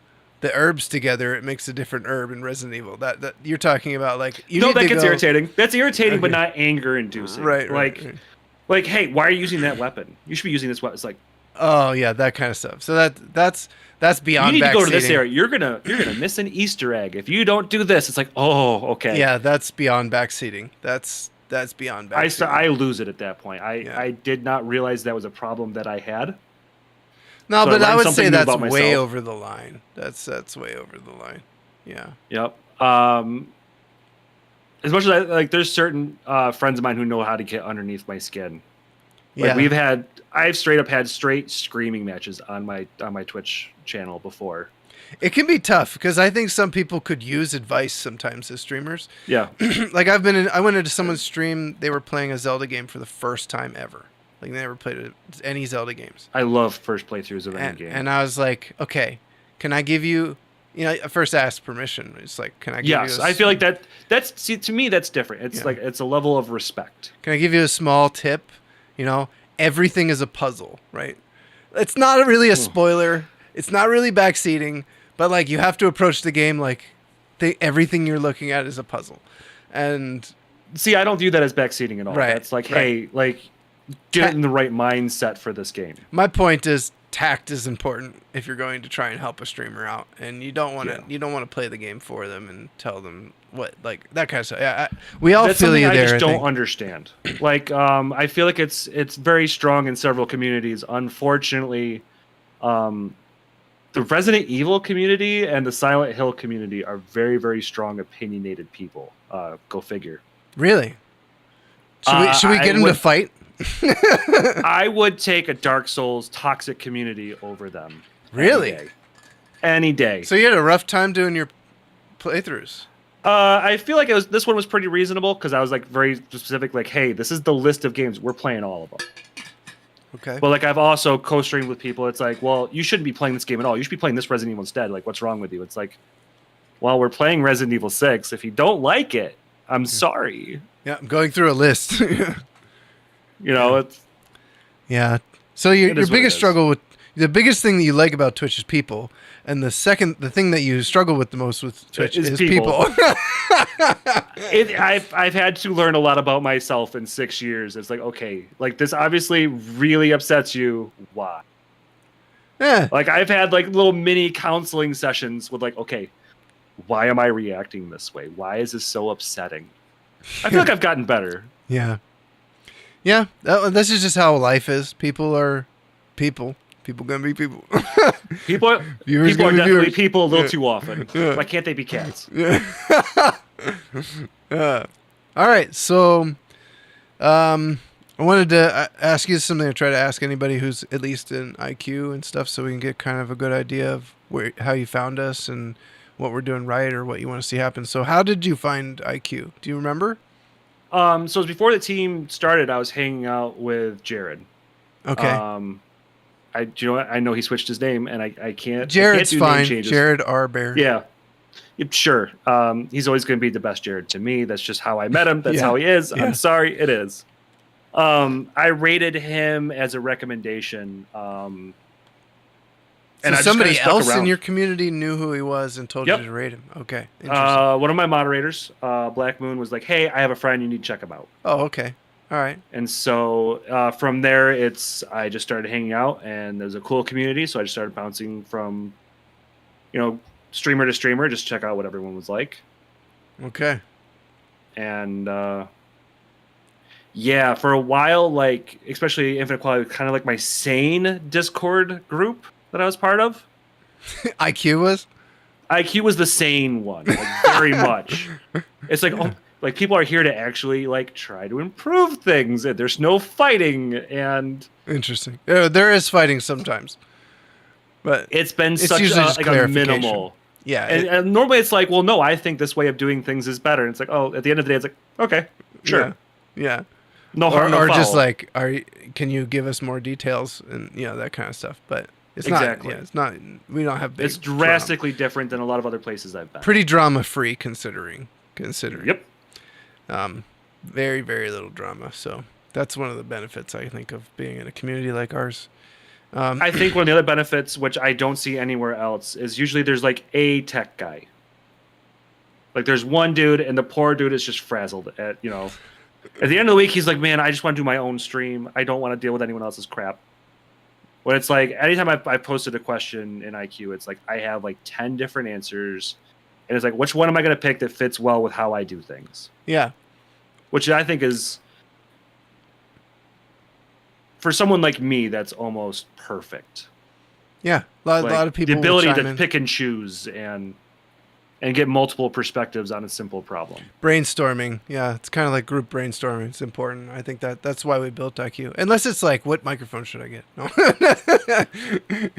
Speaker 1: herbs together, it makes a different herb in Resident Evil. That you're talking about, like, you
Speaker 2: No,
Speaker 1: need
Speaker 2: that
Speaker 1: to
Speaker 2: gets
Speaker 1: go,
Speaker 2: irritating. That's irritating, but
Speaker 1: Okay.
Speaker 2: not anger inducing.
Speaker 1: Right.
Speaker 2: Like, hey, why are you using that weapon? You should be using this weapon. It's like,
Speaker 1: Oh yeah, that kind of stuff. So that's beyond.
Speaker 2: you need to go to this
Speaker 1: backseating.
Speaker 2: area. You're gonna miss an Easter egg if you don't do this. It's like, oh, okay.
Speaker 1: Yeah, that's beyond backseating. That's beyond backseating.
Speaker 2: I lose it at that point.
Speaker 1: Yeah.
Speaker 2: I did not realize that was a problem that I had.
Speaker 1: No,
Speaker 2: So
Speaker 1: but I
Speaker 2: learned
Speaker 1: would
Speaker 2: something
Speaker 1: say
Speaker 2: new
Speaker 1: that's
Speaker 2: about
Speaker 1: way
Speaker 2: myself.
Speaker 1: over the line. That's way over the line. Yeah.
Speaker 2: Yep. As much as I like, there's certain friends of mine who know how to get underneath my skin. Like
Speaker 1: Yeah.
Speaker 2: I've straight up had straight screaming matches on my Twitch channel before.
Speaker 1: It can be tough because I think some people could use advice sometimes as streamers.
Speaker 2: Yeah.
Speaker 1: Like I went into someone's stream. They were playing a Zelda game for the first time ever. Like they never played any Zelda games.
Speaker 2: I love first playthroughs of any game.
Speaker 1: And I was like, okay, can I give you? You know, I first asked permission. It's like, can I give you?
Speaker 2: Yes, I feel like that's see, to me that's different. It's
Speaker 1: Yeah.
Speaker 2: like it's a level of respect.
Speaker 1: Can I give you a small tip? You know, everything is a puzzle, right? It's not really a spoiler. It's not really backseating, but like you have to approach the game like everything you're looking at is a puzzle. And
Speaker 2: See, I don't view that as backseating at all.
Speaker 1: Right,
Speaker 2: That's like,
Speaker 1: right.
Speaker 2: hey, like get in the right mindset for this game.
Speaker 1: my point is tact is important if you're going to try and help a streamer out, and you don't want to
Speaker 2: Yeah.
Speaker 1: play the game for them and tell them what like that kind of stuff. Yeah, we all
Speaker 2: That's
Speaker 1: feel
Speaker 2: something
Speaker 1: you
Speaker 2: I
Speaker 1: there.
Speaker 2: just
Speaker 1: I
Speaker 2: don't
Speaker 1: think.
Speaker 2: understand. Like, I feel like it's very strong in several communities. Unfortunately, the Resident Evil community and the Silent Hill community are very, very strong, opinionated people. Go figure.
Speaker 1: Really? Should we
Speaker 2: I
Speaker 1: get them to
Speaker 2: would-
Speaker 1: fight?
Speaker 2: I would take a Dark Souls toxic community over them.
Speaker 1: Really?
Speaker 2: Any day.
Speaker 1: So you had a rough time doing your playthroughs.
Speaker 2: I feel like this one was pretty reasonable because I was like very specific. Like, hey, this is the list of games we're playing all of them.
Speaker 1: Okay.
Speaker 2: But like I've also co-streamed with people. It's like, well, you shouldn't be playing this game at all. You should be playing this Resident Evil instead. Like, what's wrong with you? It's like, well, we're playing Resident Evil 6. If you don't like it, I'm sorry.
Speaker 1: Yeah, I'm going through a list.
Speaker 2: You know, it's
Speaker 1: Yeah. So your
Speaker 2: It is what it
Speaker 1: biggest
Speaker 2: is.
Speaker 1: struggle with the biggest thing that you like about Twitch is people, and the thing that you struggle with the most with Twitch is people.
Speaker 2: I've had to learn a lot about myself in 6 years. It's like, okay, like this obviously really upsets you. Why?
Speaker 1: Yeah.
Speaker 2: Like I've had like little mini counseling sessions with like, okay, why am I reacting this way? Why is this so upsetting? I feel like I've gotten better.
Speaker 1: Yeah. Yeah. This is just how life is. People are people. People gonna be people.
Speaker 2: People are definitely viewers. People a little too often.
Speaker 1: Yeah.
Speaker 2: Why can't they be cats?
Speaker 1: Yeah. All right. So, I wanted to ask you something I try to ask anybody who's at least in IQ and stuff, so we can get kind of a good idea of how you found us and what we're doing right or what you want to see happen. So, how did you find IQ? Do you remember?
Speaker 2: So before the team started, I was hanging out with Jared.
Speaker 1: Okay.
Speaker 2: I know he switched his name, and I can't.
Speaker 1: Jared's
Speaker 2: I can't do
Speaker 1: fine.
Speaker 2: name changes.
Speaker 1: Jared Arbear.
Speaker 2: Yeah. Sure. He's always going to be the best Jared to me. That's just how I met him. That's
Speaker 1: Yeah.
Speaker 2: how he is.
Speaker 1: Yeah.
Speaker 2: I'm sorry. It is. I rated him as a recommendation.
Speaker 1: And
Speaker 2: I
Speaker 1: somebody
Speaker 2: just kinda
Speaker 1: else
Speaker 2: stuck
Speaker 1: in
Speaker 2: around.
Speaker 1: your community knew who he was and told
Speaker 2: Yep.
Speaker 1: you to rate him. Okay. Interesting.
Speaker 2: One of my moderators, Black Moon, was like, "Hey, I have a friend. You need to check him out."
Speaker 1: Oh, okay. All right.
Speaker 2: And so from there, I just started hanging out, and there's a cool community. So I just started bouncing from, streamer to streamer, just check out what everyone was like.
Speaker 1: Okay.
Speaker 2: And yeah, for a while, like especially Infinite Quality, kind of like my sane Discord group that I was part of.
Speaker 1: IQ was?
Speaker 2: IQ was the sane one, like, very much. It's like, oh, like people are here to actually like try to improve things, and there's no fighting, and
Speaker 1: Interesting. There is fighting sometimes, but
Speaker 2: it's been
Speaker 1: It's
Speaker 2: such
Speaker 1: usually just
Speaker 2: a
Speaker 1: clarification.
Speaker 2: minimal.
Speaker 1: yeah.
Speaker 2: And normally it's like, well, no, I think this way of doing things is better. And it's like, oh, at the end of the day, it's like, okay, sure,
Speaker 1: Yeah.
Speaker 2: no
Speaker 1: Or,
Speaker 2: harm, no
Speaker 1: or just
Speaker 2: foul.
Speaker 1: like, can you give us more details and that kind of stuff? But it's
Speaker 2: Exactly.
Speaker 1: not. Yeah, it's not. We don't have. Big
Speaker 2: It's drastically different than a lot of other places I've been.
Speaker 1: pretty drama free considering.
Speaker 2: Yep.
Speaker 1: Very very little drama. So that's one of the benefits I think of being in a community like ours.
Speaker 2: I think one of the other benefits, which I don't see anywhere else, is usually there's like a tech guy. Like there's one dude, and the poor dude is just frazzled at the end of the week. He's like, man, I just want to do my own stream. I don't want to deal with anyone else's crap. When it's like, anytime I posted a question in IQ, it's like I have like 10 different answers. And it's like, which one am I going to pick that fits well with how I do things?
Speaker 1: Yeah.
Speaker 2: Which I think is, for someone like me, that's almost perfect.
Speaker 1: Yeah. A lot of people.
Speaker 2: The ability
Speaker 1: will chime
Speaker 2: to
Speaker 1: in.
Speaker 2: pick and choose and get multiple perspectives on a simple problem.
Speaker 1: Brainstorming, yeah, it's kind of like group brainstorming. It's important. I think that's why we built IQ. Unless it's like, what microphone should I get? No.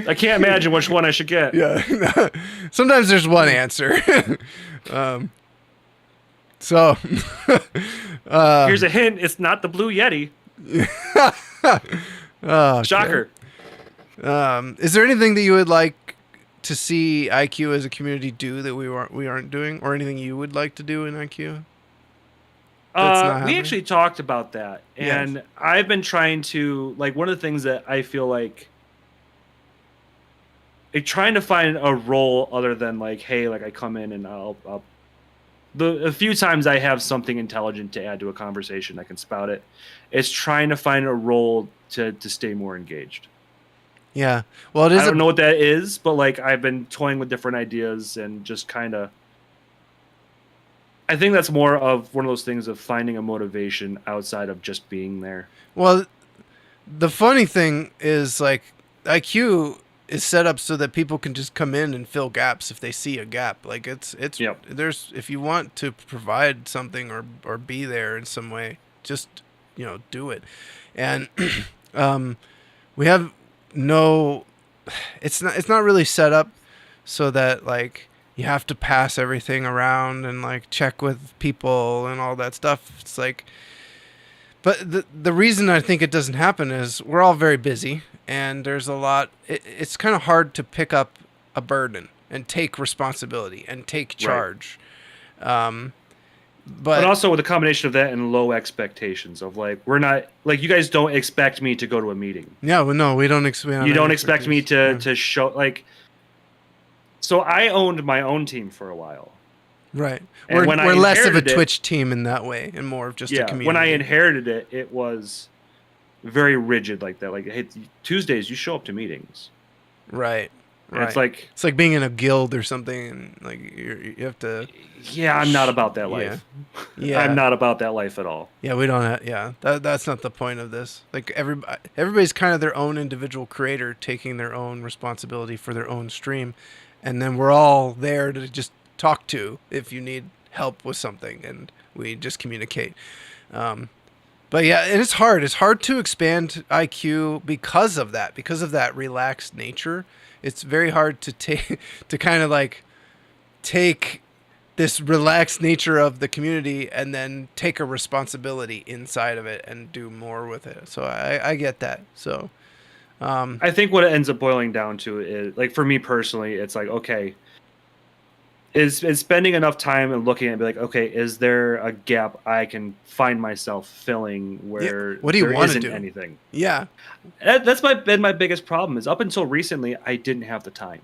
Speaker 2: I can't imagine which one I should get.
Speaker 1: Yeah. Sometimes there's one answer. So
Speaker 2: Here's a hint: it's not the Blue Yeti.
Speaker 1: oh,
Speaker 2: Shocker.
Speaker 1: okay. Is there anything that you would like to see IQ as a community do that we aren't doing, or anything you would like to do in IQ? That's not
Speaker 2: We
Speaker 1: happening?
Speaker 2: actually talked about that, and
Speaker 1: Yes.
Speaker 2: I've been trying to one of the things that I feel like trying to find a role other than hey, I come in and I'll a few times I have something intelligent to add to a conversation, I can spout it. It's trying to find a role to stay more engaged.
Speaker 1: Yeah. Well, it is.
Speaker 2: I don't know what that is, but I've been toying with different ideas and just kind of. I think that's more of one of those things of finding a motivation outside of just being there.
Speaker 1: Well, the funny thing is IQ is set up so that people can just come in and fill gaps if they see a gap. It's
Speaker 2: Yep.
Speaker 1: There's, if you want to provide something or be there in some way, just do it. And we have no. It's not really set up so that you have to pass everything around and check with people and all that stuff. It's but the reason I think it doesn't happen is we're all very busy and there's a lot. It's kind of hard to pick up a burden and take responsibility and take charge.
Speaker 2: But also with a combination of that and low expectations of like, we're not like, you guys don't expect me to go to a meeting.
Speaker 1: Yeah, well, no, we don't expect.
Speaker 2: You don't expect me to show like. So I owned my own team for a while.
Speaker 1: Right.
Speaker 2: And
Speaker 1: We're less of a Twitch team in that way, and more of just a community.
Speaker 2: When I inherited it, it was very rigid like that. Like, hey, Tuesdays you show up to meetings.
Speaker 1: Right.
Speaker 2: Right.
Speaker 1: It's like being in a guild or something, and like you have to.
Speaker 2: Yeah, I'm not about that life.
Speaker 1: Yeah.
Speaker 2: I'm not about that life at all.
Speaker 1: Yeah, we don't have. Yeah, that's not the point of this. Like everybody's kind of their own individual creator, taking their own responsibility for their own stream, and then we're all there to just talk to if you need help with something, and we just communicate. But yeah, and it's hard. It's hard to expand IQ because of that relaxed nature. It's very hard to kind of like take this relaxed nature of the community and then take a responsibility inside of it and do more with it. So I get that. So
Speaker 2: I think what it ends up boiling down to is, like, for me personally, it's like, okay, is spending enough time and looking at it and be like, okay, is there a gap I can find myself filling where
Speaker 1: what do you
Speaker 2: there
Speaker 1: want to
Speaker 2: isn't
Speaker 1: do?
Speaker 2: anything?
Speaker 1: Yeah.
Speaker 2: That's been my biggest problem is up until recently, I didn't have the time.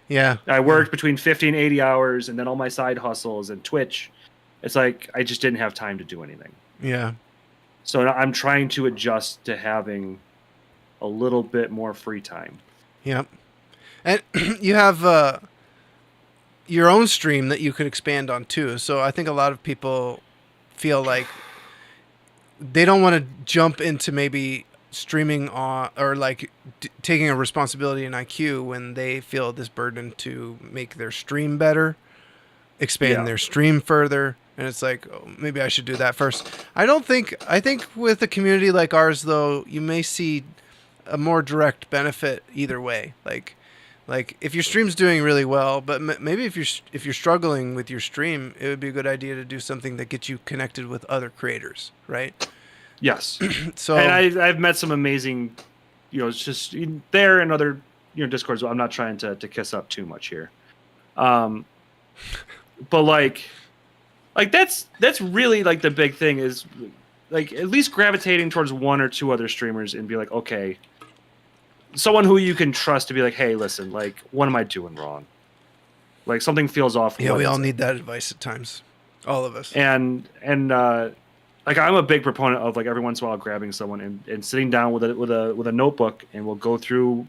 Speaker 1: Yeah.
Speaker 2: I worked between 50 and 80 hours and then all my side hustles and Twitch. It's like, I just didn't have time to do anything.
Speaker 1: Yeah.
Speaker 2: So I'm trying to adjust to having a little bit more free time.
Speaker 1: Yep. And you have your own stream that you could expand on too. So I think a lot of people feel like they don't want to jump into maybe streaming on or like taking a responsibility in IQ when they feel this burden to make their stream better, expand their stream further. And it's like, oh, maybe I should do that first. I think with a community like ours, though, you may see a more direct benefit either way. Like if your stream's doing really well, but maybe if you're struggling with your stream, it would be a good idea to do something that gets you connected with other creators, right?
Speaker 2: Yes.
Speaker 1: So,
Speaker 2: and I've met some amazing, it's just there and other, Discords. I'm not trying to kiss up too much here. But like that's really like the big thing is like at least gravitating towards one or two other streamers and be like, okay, someone who you can trust to be like, hey, listen, like, what am I doing wrong? Like something feels off.
Speaker 1: Yeah, we all need that advice at times. All of us.
Speaker 2: And like I'm a big proponent of like every once in a while grabbing someone and sitting down with a notebook and we'll go through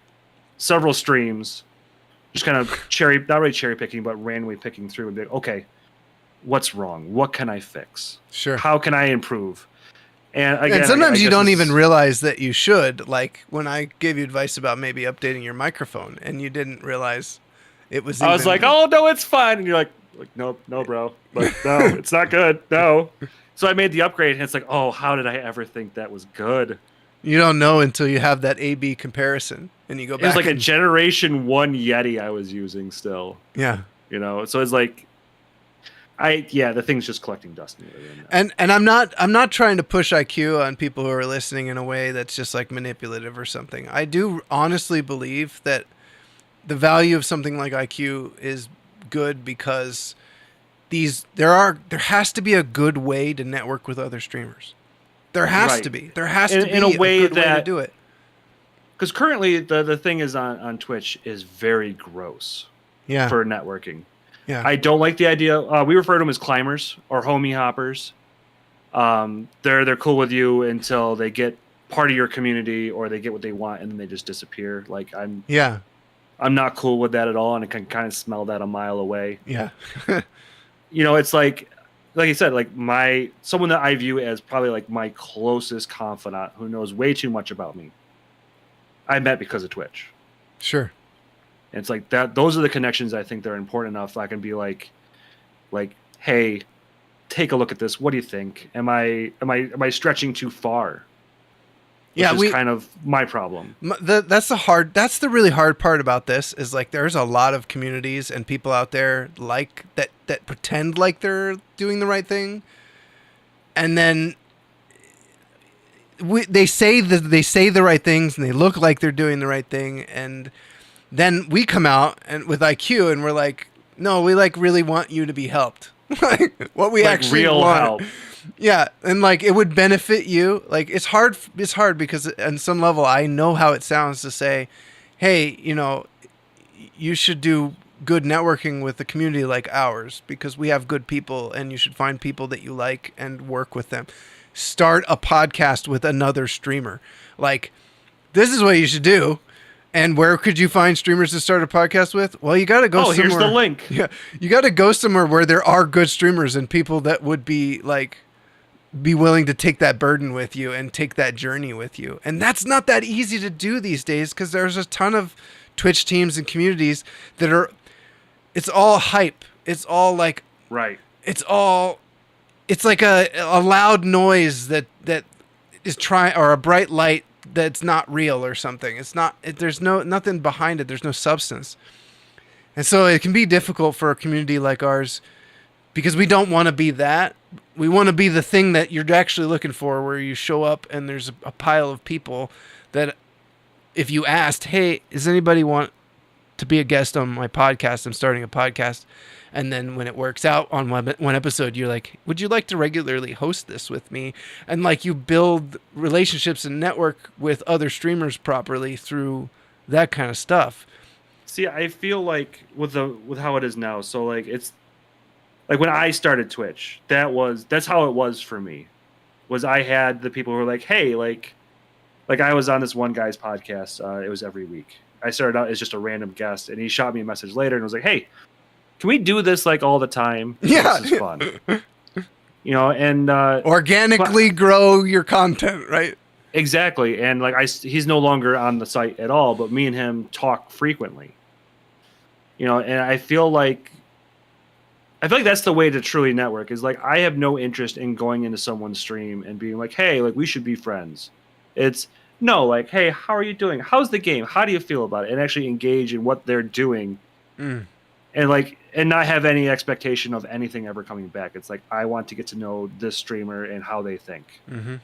Speaker 2: several streams, just kind of not really cherry picking, but randomly picking through and be like, okay, what's wrong? What can I fix?
Speaker 1: Sure.
Speaker 2: How can I improve? And again,
Speaker 1: sometimes you don't even realize that you should. Like when I gave you advice about maybe updating your microphone, and you didn't realize it was.
Speaker 2: I was like, "Oh no, it's fine," and you're like, "No, bro, like no, it's not good, no." So I made the upgrade, and it's like, "Oh, how did I ever think that was good?"
Speaker 1: You don't know until you have that A/B comparison, and you go back.
Speaker 2: It was like a Generation 1 Yeti I was using still.
Speaker 1: Yeah.
Speaker 2: So it's like. The thing's just collecting dust.
Speaker 1: And I'm not trying to push IQ on people who are listening in a way that's just like manipulative or something. I do honestly believe that the value of something like IQ is good because there has to be a good way to network with other streamers. There has to be. There has to be
Speaker 2: in a way
Speaker 1: good way to do it.
Speaker 2: Because currently the thing is on Twitch is very gross.
Speaker 1: Yeah.
Speaker 2: For networking.
Speaker 1: Yeah.
Speaker 2: I don't like the idea. We refer to them as climbers or homie hoppers. They're cool with you until they get part of your community or they get what they want and then they just disappear. Like I'm not cool with that at all, and I can kind of smell that a mile away.
Speaker 1: Yeah.
Speaker 2: It's like I said, like someone that I view as probably like my closest confidant who knows way too much about me. I met because of Twitch.
Speaker 1: Sure.
Speaker 2: And it's like that. Those are the connections I think they're important enough. I can be like, hey, take a look at this. What do you think? Am I stretching too far? Which is kind of my problem.
Speaker 1: That's the really hard part about this is like there's a lot of communities and people out there like that pretend like they're doing the right thing, and then they say the right things and they look like they're doing the right thing, and then we come out and with IQ and we're like, no, we like really want you to be helped. like what we
Speaker 2: Like
Speaker 1: actually
Speaker 2: real
Speaker 1: want.
Speaker 2: help.
Speaker 1: Yeah, and like it would benefit you. Like it's hard because on some level I know how it sounds to say, "Hey, you should do good networking with a community like ours because we have good people and you should find people that you like and work with them. Start a podcast with another streamer. Like this is what you should do." And where could you find streamers to start a podcast with? Well, you got to go somewhere.
Speaker 2: Here's the link.
Speaker 1: Yeah, you got to go somewhere where there are good streamers and people that would be willing to take that burden with you and take that journey with you. And that's not that easy to do these days because there's a ton of Twitch teams and communities that are, it's all hype. It's all like,
Speaker 2: Right.
Speaker 1: it's like a loud noise that is trying, or a bright light that's not real or something. It's not, there's nothing behind it. There's no substance. And so it can be difficult for a community like ours because we don't want to be that. We want to be the thing that you're actually looking for, where you show up and there's a pile of people that if you asked, "Hey, does anybody want to be a guest on my podcast? I'm starting a podcast." And then when it works out on one episode, you're like, "Would you like to regularly host this with me?" And like you build relationships and network with other streamers properly through that kind of stuff.
Speaker 2: See, I feel like with how it is now, so like it's like when I started Twitch, that's how it was for me. Was I had the people who were like, "Hey, like I was on this one guy's podcast. It was every week. I started out as just a random guest, and he shot me a message later and was like, "Hey, can we do this like all the time?
Speaker 1: Yeah.
Speaker 2: This is fun." And
Speaker 1: Organically grow your content, right?
Speaker 2: exactly. And like he's no longer on the site at all, but me and him talk frequently. And I feel like that's the way to truly network, is like I have no interest in going into someone's stream and being like, "Hey, like we should be friends." It's no, like, "Hey, how are you doing? How's the game? How do you feel about it?" And actually engage in what they're doing. And not have any expectation of anything ever coming back. It's like, I want to get to know this streamer and how they think.
Speaker 1: Mm-hmm.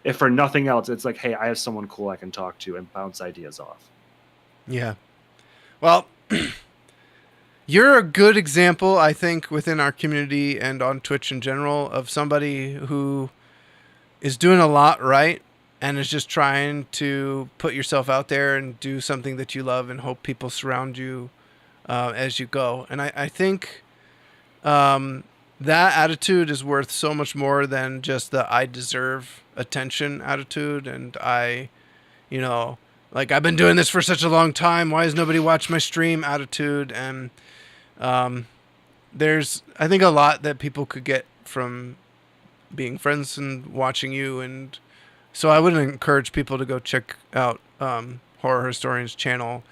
Speaker 2: If for nothing else, it's like, hey, I have someone cool I can talk to and bounce ideas off.
Speaker 1: Yeah. Well, you're a good example, I think, within our community and on Twitch in general, of somebody who is doing a lot right and is just trying to put yourself out there and do something that you love and hope people surround you as you go. And I think that attitude is worth so much more than just the "I deserve attention" attitude. And like, I've been doing this for such a long time, why has nobody watched my stream attitude? And there's, I think, a lot that people could get from being friends and watching you. And so I would encourage people to go check out Horror Historian's channel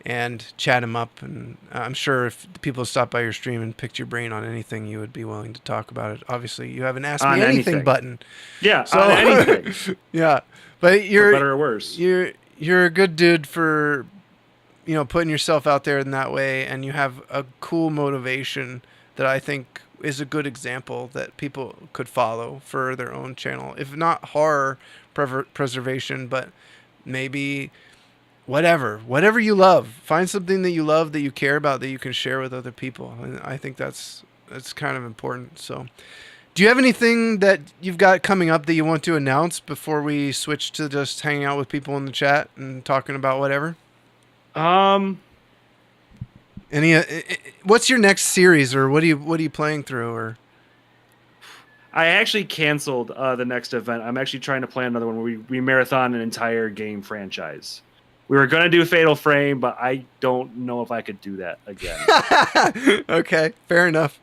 Speaker 1: and chat him up. And I'm sure if people stopped by your stream and picked your brain on anything, you would be willing to talk about it. Obviously, you have an Ask Me Anything button.
Speaker 2: Yeah,
Speaker 1: so,
Speaker 2: on anything.
Speaker 1: Yeah, but you're,
Speaker 2: for better or worse,
Speaker 1: you're a good dude for putting yourself out there in that way, and you have a cool motivation that I think is a good example that people could follow for their own channel. If not horror preservation, but maybe whatever you love. Find something that you love, that you care about, that you can share with other people. And I think that's kind of important. So do you have anything that you've got coming up that you want to announce before we switch to just hanging out with people in the chat and talking about whatever? What's your next series, or what are you playing through? Or
Speaker 2: I actually canceled the next event. I'm actually trying to plan another one where we marathon an entire game franchise. We were going to do Fatal Frame, but I don't know if I could do that again.
Speaker 1: Okay, fair enough.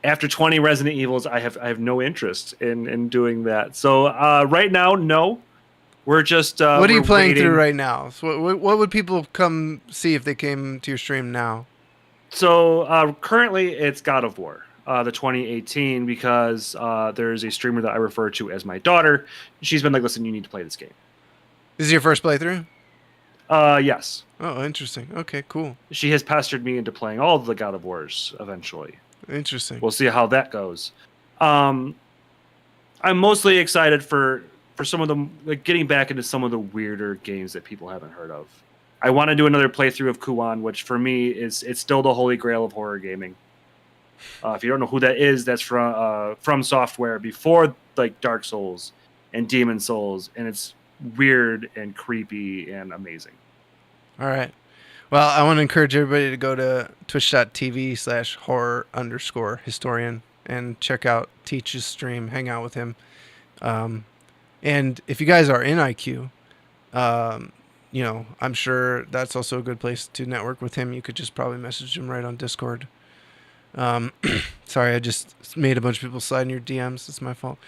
Speaker 2: After 20 Resident Evils, I have no interest in doing that. So right now, no. We're just
Speaker 1: what are you playing
Speaker 2: waiting
Speaker 1: through right now? So what would people come see if they came to your stream now?
Speaker 2: So currently it's God of War, the 2018, because there's a streamer that I refer to as my daughter. She's been like, "Listen, you need to play this game."
Speaker 1: This is your first playthrough?
Speaker 2: Yes.
Speaker 1: Oh, interesting. Okay, cool.
Speaker 2: She has pestered me into playing all of the God of Wars eventually.
Speaker 1: Interesting.
Speaker 2: We'll see how that goes. I'm mostly excited for some of the, like, getting back into some of the weirder games that people haven't heard of. I want to do another playthrough of Kuwan, which for me it's still the holy grail of horror gaming. If you don't know who that is, that's from Software before like Dark Souls and Demon Souls, and it's weird and creepy and amazing.
Speaker 1: All right. Well, I want to encourage everybody to go to twitch.tv/horror_historian and check out Teach's stream, hang out with him. And if you guys are in IQ, you know, I'm sure that's also a good place to network with him. You could just probably message him right on Discord. Sorry, I just made a bunch of people slide in your DMs. It's my fault.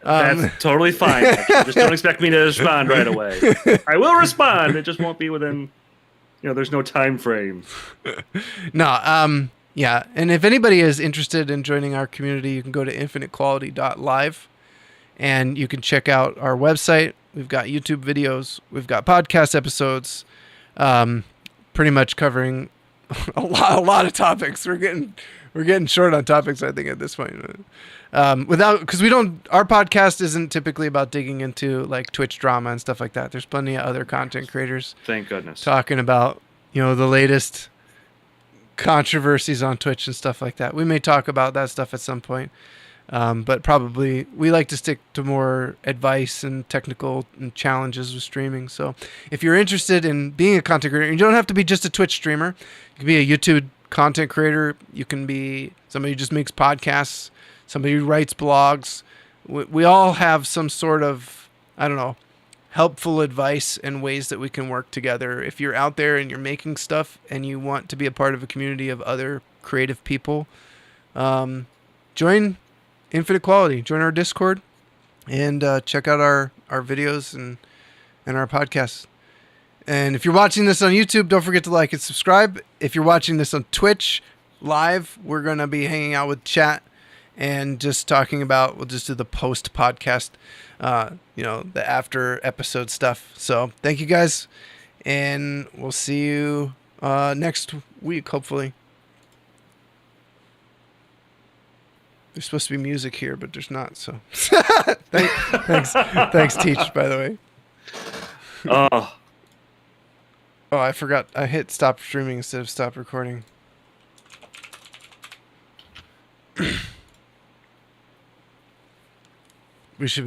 Speaker 2: That's totally fine. Just don't expect me to respond right away. I will respond. It just won't be within, there's no time frame.
Speaker 1: No, yeah. And if anybody is interested in joining our community, you can go to infinitequality.live and you can check out our website. We've got YouTube videos. We've got podcast episodes, pretty much covering a lot of topics. We're getting short on topics, I think, at this point. Because our podcast isn't typically about digging into like Twitch drama and stuff like that. There's plenty of other content creators.
Speaker 2: Thank goodness.
Speaker 1: Talking about, the latest controversies on Twitch and stuff like that. We may talk about that stuff at some point. But probably we like to stick to more advice and technical and challenges with streaming. So if you're interested in being a content creator, you don't have to be just a Twitch streamer. You can be a YouTube content creator. You can be somebody who just makes podcasts, somebody who writes blogs. We all have some sort of, helpful advice and ways that we can work together. If you're out there and you're making stuff and you want to be a part of a community of other creative people, join Infinite Quality. Join our Discord and check out our videos and our podcasts. And if you're watching this on YouTube, don't forget to like and subscribe. If you're watching this on Twitch live, we're going to be hanging out with chat and just talking about, we'll just do the post podcast, the after episode stuff. So thank you guys. And we'll see you next week, hopefully. There's supposed to be music here, but there's not. So thanks, Teach, by the way. Oh, I forgot. I hit stop streaming instead of stop recording. We should be